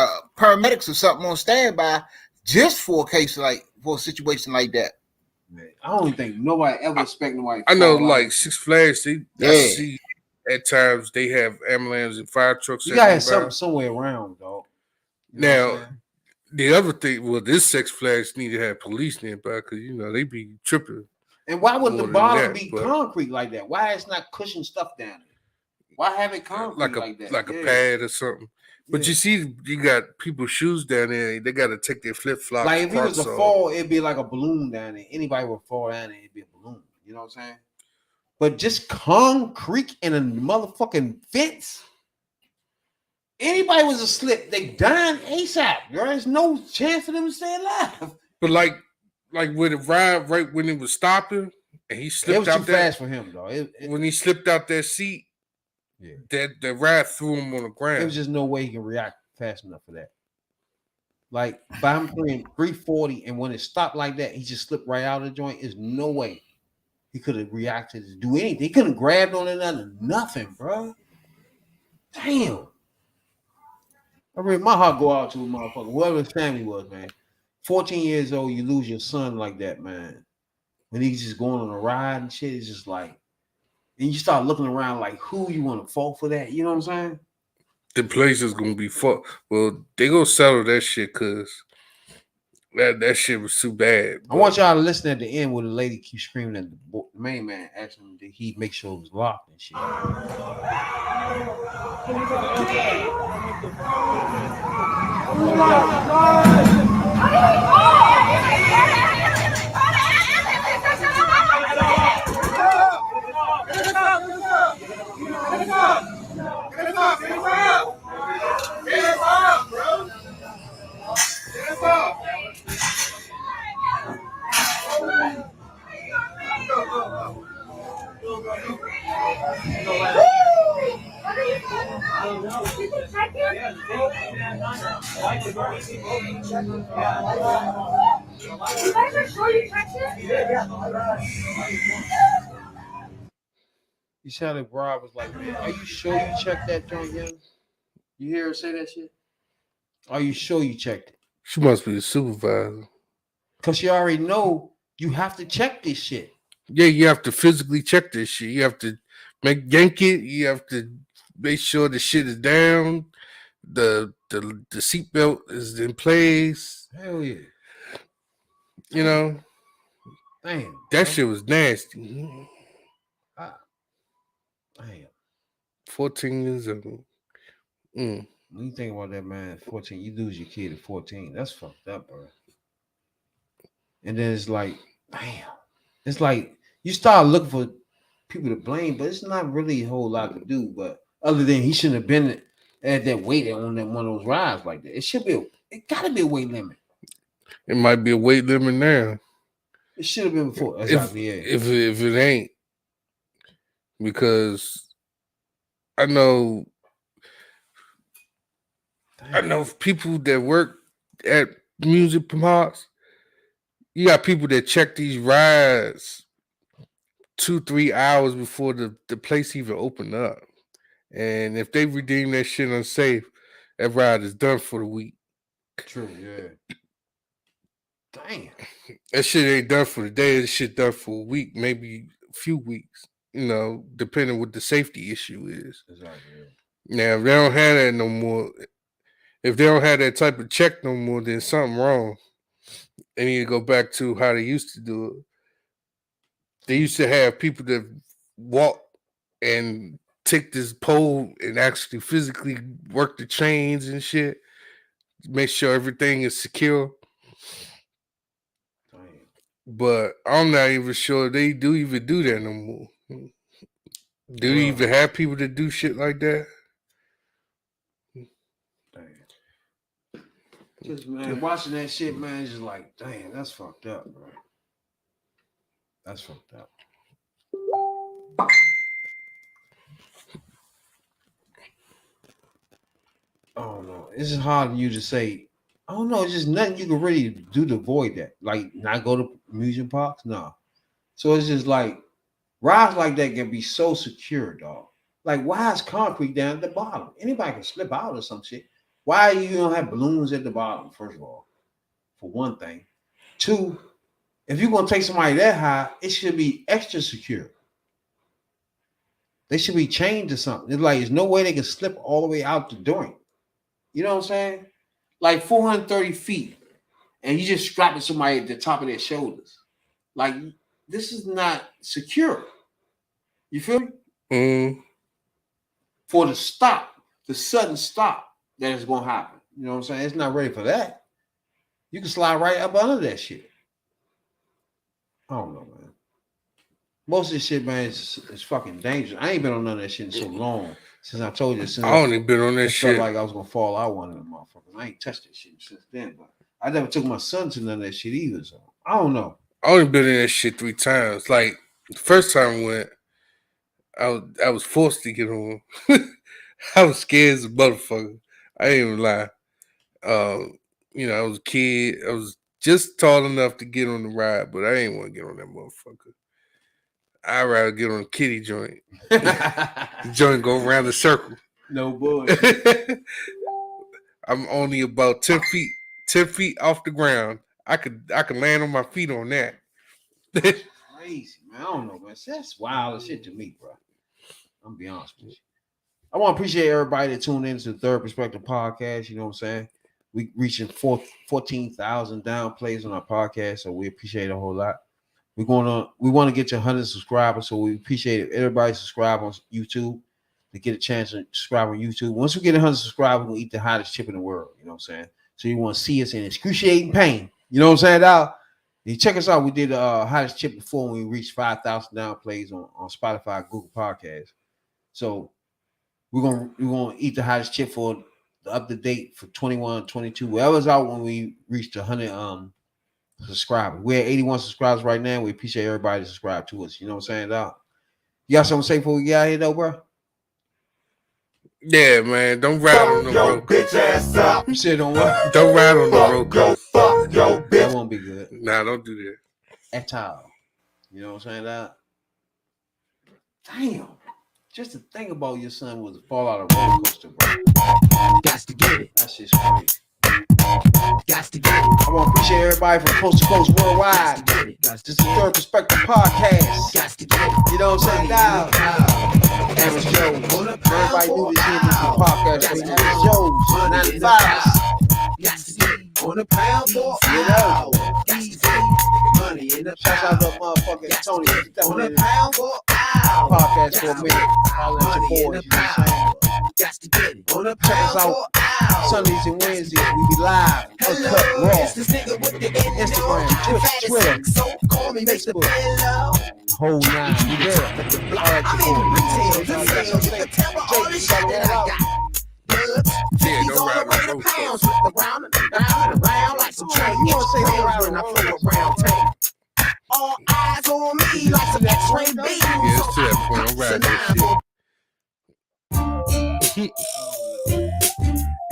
of paramedics or something on standby just for a situation like that. Man, I don't even think nobody ever expect nobody. I know, fall out. like Six Flags, I Yeah. see at times they have ambulance and fire trucks. you gotta have everywhere. something somewhere around, dog. You know what I'm Now, saying? the other thing, well, this Six Flags need to have police nearby because they be tripping. And why would more the than bottom that, be but- concrete like that? Why it's not cushion stuff down there? Why have it concrete like that? Like Yeah. a pad or something. But Yeah. you see, you got people's shoes down there. They got to take their flip flops. Like if it was a Crocs off. fall, it'd be like a balloon down there. Anybody would fall down there, it'd be a balloon. You know what I'm saying? But just concrete and a motherfucking fence. Anybody was a slip, they dying ASAP. There's no chance for them to stay alive. But like with the ride right when it was stopping, and he It slipped was too out there. fast for him, though. When he slipped out that seat, Yeah. that ride threw him on the ground. There was just no way he can react fast enough for that. Like by him playing 340, and when it stopped like that, he just slipped right out of the joint. There's no way he could have reacted to do anything. He couldn't grab on it, nothing, bro. Damn. I mean, my heart go out to a motherfucker, whoever his family was, man. 14 years old, you lose your son like that, man. When he's just going on a ride and shit, it's just like, and you start looking around like, who you want to fault for that? You know what I'm saying? The place is gonna be fucked. Well, they gonna settle that shit because that shit was too bad. I want y'all to listen at the end where the lady keeps screaming at the main man, asking him did he make sure it was locked and shit. You sounded Rob was like, man, are you sure you checked that joint, young? You hear her say that shit? Are you sure you checked it? She must be the supervisor. Because you already know you have to check this shit. Yeah, you have to physically check this shit. You have to yank it. You have to make sure the shit is down. The seatbelt is in place. Hell yeah. You know, Damn. that shit was nasty. Damn. 14 years old. When you think about that, man, at 14, you lose your kid at 14. That's fucked up, bro. And then it's like, damn. It's like you start looking for people to blame, but it's not really a whole lot to do. But other than he shouldn't have been at that weight on that one of those rides like that. It gotta be a weight limit. It might be a weight limit now. It should have been before. If it ain't, because I know people that work at music parks. You got people that check these rides 2-3 hours before the place even opened up. And if they redeem that shit unsafe, that ride is done for the week. True, yeah. Damn. That shit ain't done for the day. That shit done for a week, maybe a few weeks, you know, depending what the safety issue is. Exactly. Now, if they don't have that no more, if they don't have that type of check no more, then something wrong. They need to go back to how they used to do it. They used to have people that walk and take this pole and actually physically work the chains and shit, make sure everything is secure. But I'm not even sure they do even do that no more. Do you even have people that do shit like that? Just, man, watching that shit, man, it's just like, damn, that's fucked up, bro. That's fucked up. I don't know. It's just hard for you to say. I don't know. It's just nothing you can really do to avoid that. Like, not go to amusement parks? No. So it's just like, rides like that can be so secure, dog. Like, why is concrete down at the bottom? Anybody can slip out or some shit. Why you don't have balloons at the bottom, first of all, for one thing. Two, if you're going to take somebody that high, it should be extra secure. They should be chained to something. It's like there's no way they can slip all the way out the joint. You know what I'm saying? Like 430 feet, and you just strapping somebody at the top of their shoulders. Like, this is not secure. You feel me? Mm. For the sudden stop that is going to happen. You know what I'm saying? It's not ready for that. You can slide right up under that shit. I don't know, man. Most of this shit, man, is fucking dangerous. I ain't been on none of that shit in so long. Since I told you, I only been on that I shit. felt like I was gonna fall out one of them motherfuckers. I ain't touched that shit since then, but I never took my son to none of that shit either. So I don't know. I only been in that shit 3 times. Like the first time I went, I was forced to get on. I was scared as a motherfucker. I ain't even lie. You know, I was a kid. I was just tall enough to get on the ride, but I ain't want to get on that motherfucker. I'd rather get on a kiddie joint. The joint go around the circle. No boy. I'm only about 10 feet off the ground. I could land on my feet on that. Crazy, man. I don't know, man. That's wild as shit to me, bro. I'm gonna be honest with you. I want to appreciate everybody that tuned in to the Third Perspective podcast. You know what I'm saying? We reaching 14,000 down plays on our podcast, so we appreciate it a whole lot. We want to get to 100 subscribers, so we appreciate everybody subscribe on YouTube to get a chance to subscribe on YouTube. Once we get 100 subscribers, we'll eat the hottest chip in the world. You know what I'm saying? So you want to see us in excruciating pain. You know what I'm saying, Al? You check us out. We did hottest chip before when we reached 5,000 down plays on Spotify, Google Podcasts. So we're gonna eat the hottest chip for the up to date for 21, 22, whatever's out when we reach 100 subscribers. We're at 81 subscribers right now. We appreciate everybody to subscribe to us. You know what I'm saying, dog? You got something to say before we get out of here, though, bro? Yeah, man. Don't ride on the road. Bitch ass up. You said don't what? Don't ride on the road. Fuck yo, bitch. That won't be good. Nah, don't do that. At all. You know what I'm saying, dog? Damn. Just to think about your son was a fall out of a roller coaster, bro. Got to get it. That shit's crazy. Got to get it. I want to appreciate everybody from coast to coast worldwide. Get it. Got This is the Third Perspective podcast. to get it. You know what I'm saying, dog? Average Joe. Everybody knew this shit. This is a podcast. Average Joe's 95. Got to get it. On a pound for You know. hour. Got to get it. Money in the Shout out pound. to motherfucking Tony. On a pound for hour. Podcast for a minute. All at Money your in boys. the You know what I'm saying? pound. Got to get it. On a Check us pound out for hour. Sundays and Wednesdays. We be live. Uncut, Hello, raw. it's this nigga with the Instagram, Twitter. So call me Mr. Pillow. Whole 9. We there. All right, I'm your in boys. retail. You can tell by all the shit that I got. Bugs, Yeah, 50s don't all ride around on the road pounds, flip around and around and around like some train. You don't say they ride when I flow around town. All eyes on me like some X-ray beams. Yeah, it's to that point. I'm riding that shit.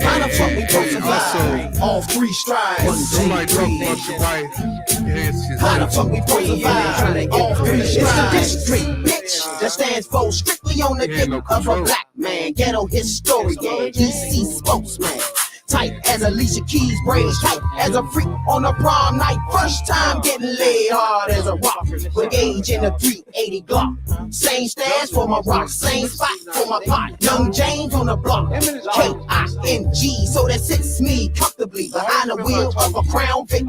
How the fuck we supposed to also, vibe? All 3 strides. somebody talk about your wife. Yeah, it's just How the fuck we supposed to vibe? All 3 strides. It's the district, bitch, that stands for strictly on the Yeah, dick no of a control. black man. Ghetto historian, EC spokesman. Tight as Alicia Keys braids, tight as a freak on a prom night. First time getting laid hard as a rock. With gauge in a 380 Glock. Same stance for my rock, same spot for my pot. Young James on the block. K-I-N-G, so that sits me comfortably behind the wheel of a Crown Vic.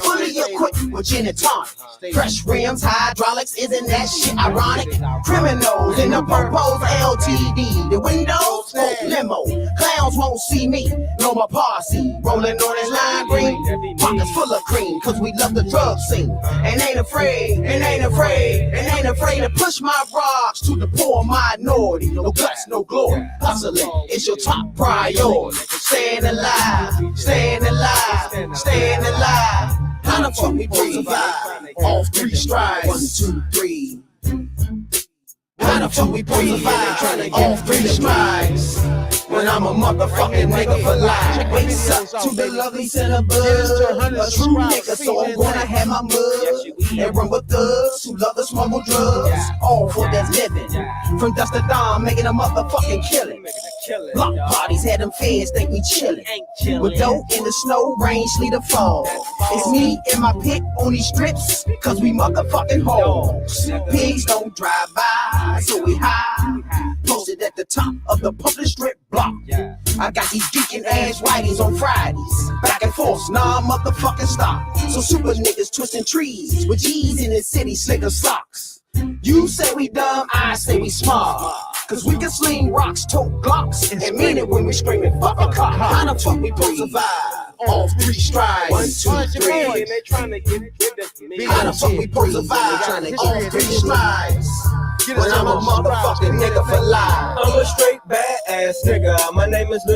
Fully equipped with gin and tonic. Fresh rims, hydraulics, isn't that shit ironic? Criminals in the purpose LTD. The windows, smoke limo. Clowns won't see me. No more posse. Rolling on this lime green. Pockets full of cream, cause we love the drug scene. And ain't afraid to push my rocks to the poor minority. No guts, no glory. Hustling is your top priority. Staying alive, staying alive, staying alive. How the fuck we supposed to survive? All 3 strides. 1, 2, 3. How the fuck we supposed to survive? All 3 strides. When I'm a motherfucking nigga for life. Wakes up to the lovely Cinnabon. A true nigga, so I'm gonna have my mud. And run with thugs who love to smuggle drugs. All for that's living. From dusk to dawn, making a motherfucking killing. Block parties had them feds think we chillin'. With dope in the snow, rain, sleet or fall. It's me and my pick on these strips, cause we motherfucking hoes. Pigs don't drive by, so we high. Posted at the top of the public strip block. I got these geeking ass whiteys on Fridays. Back and forth, nah, motherfucking stop. So super niggas twisting trees with G's in the city, slicker socks. You say we dumb, I say we smart. Cause we can sling rocks, tote Glocks, and mean it when we screaming, fuck a cop. How the fuck we supposed to survive? All 3 strides. 1, 2, 3. And they trying to get me. How the fuck we supposed to survive? All 3 strides. When I'm a motherfucking nigga for life. I'm a straight badass nigga. My name is Lil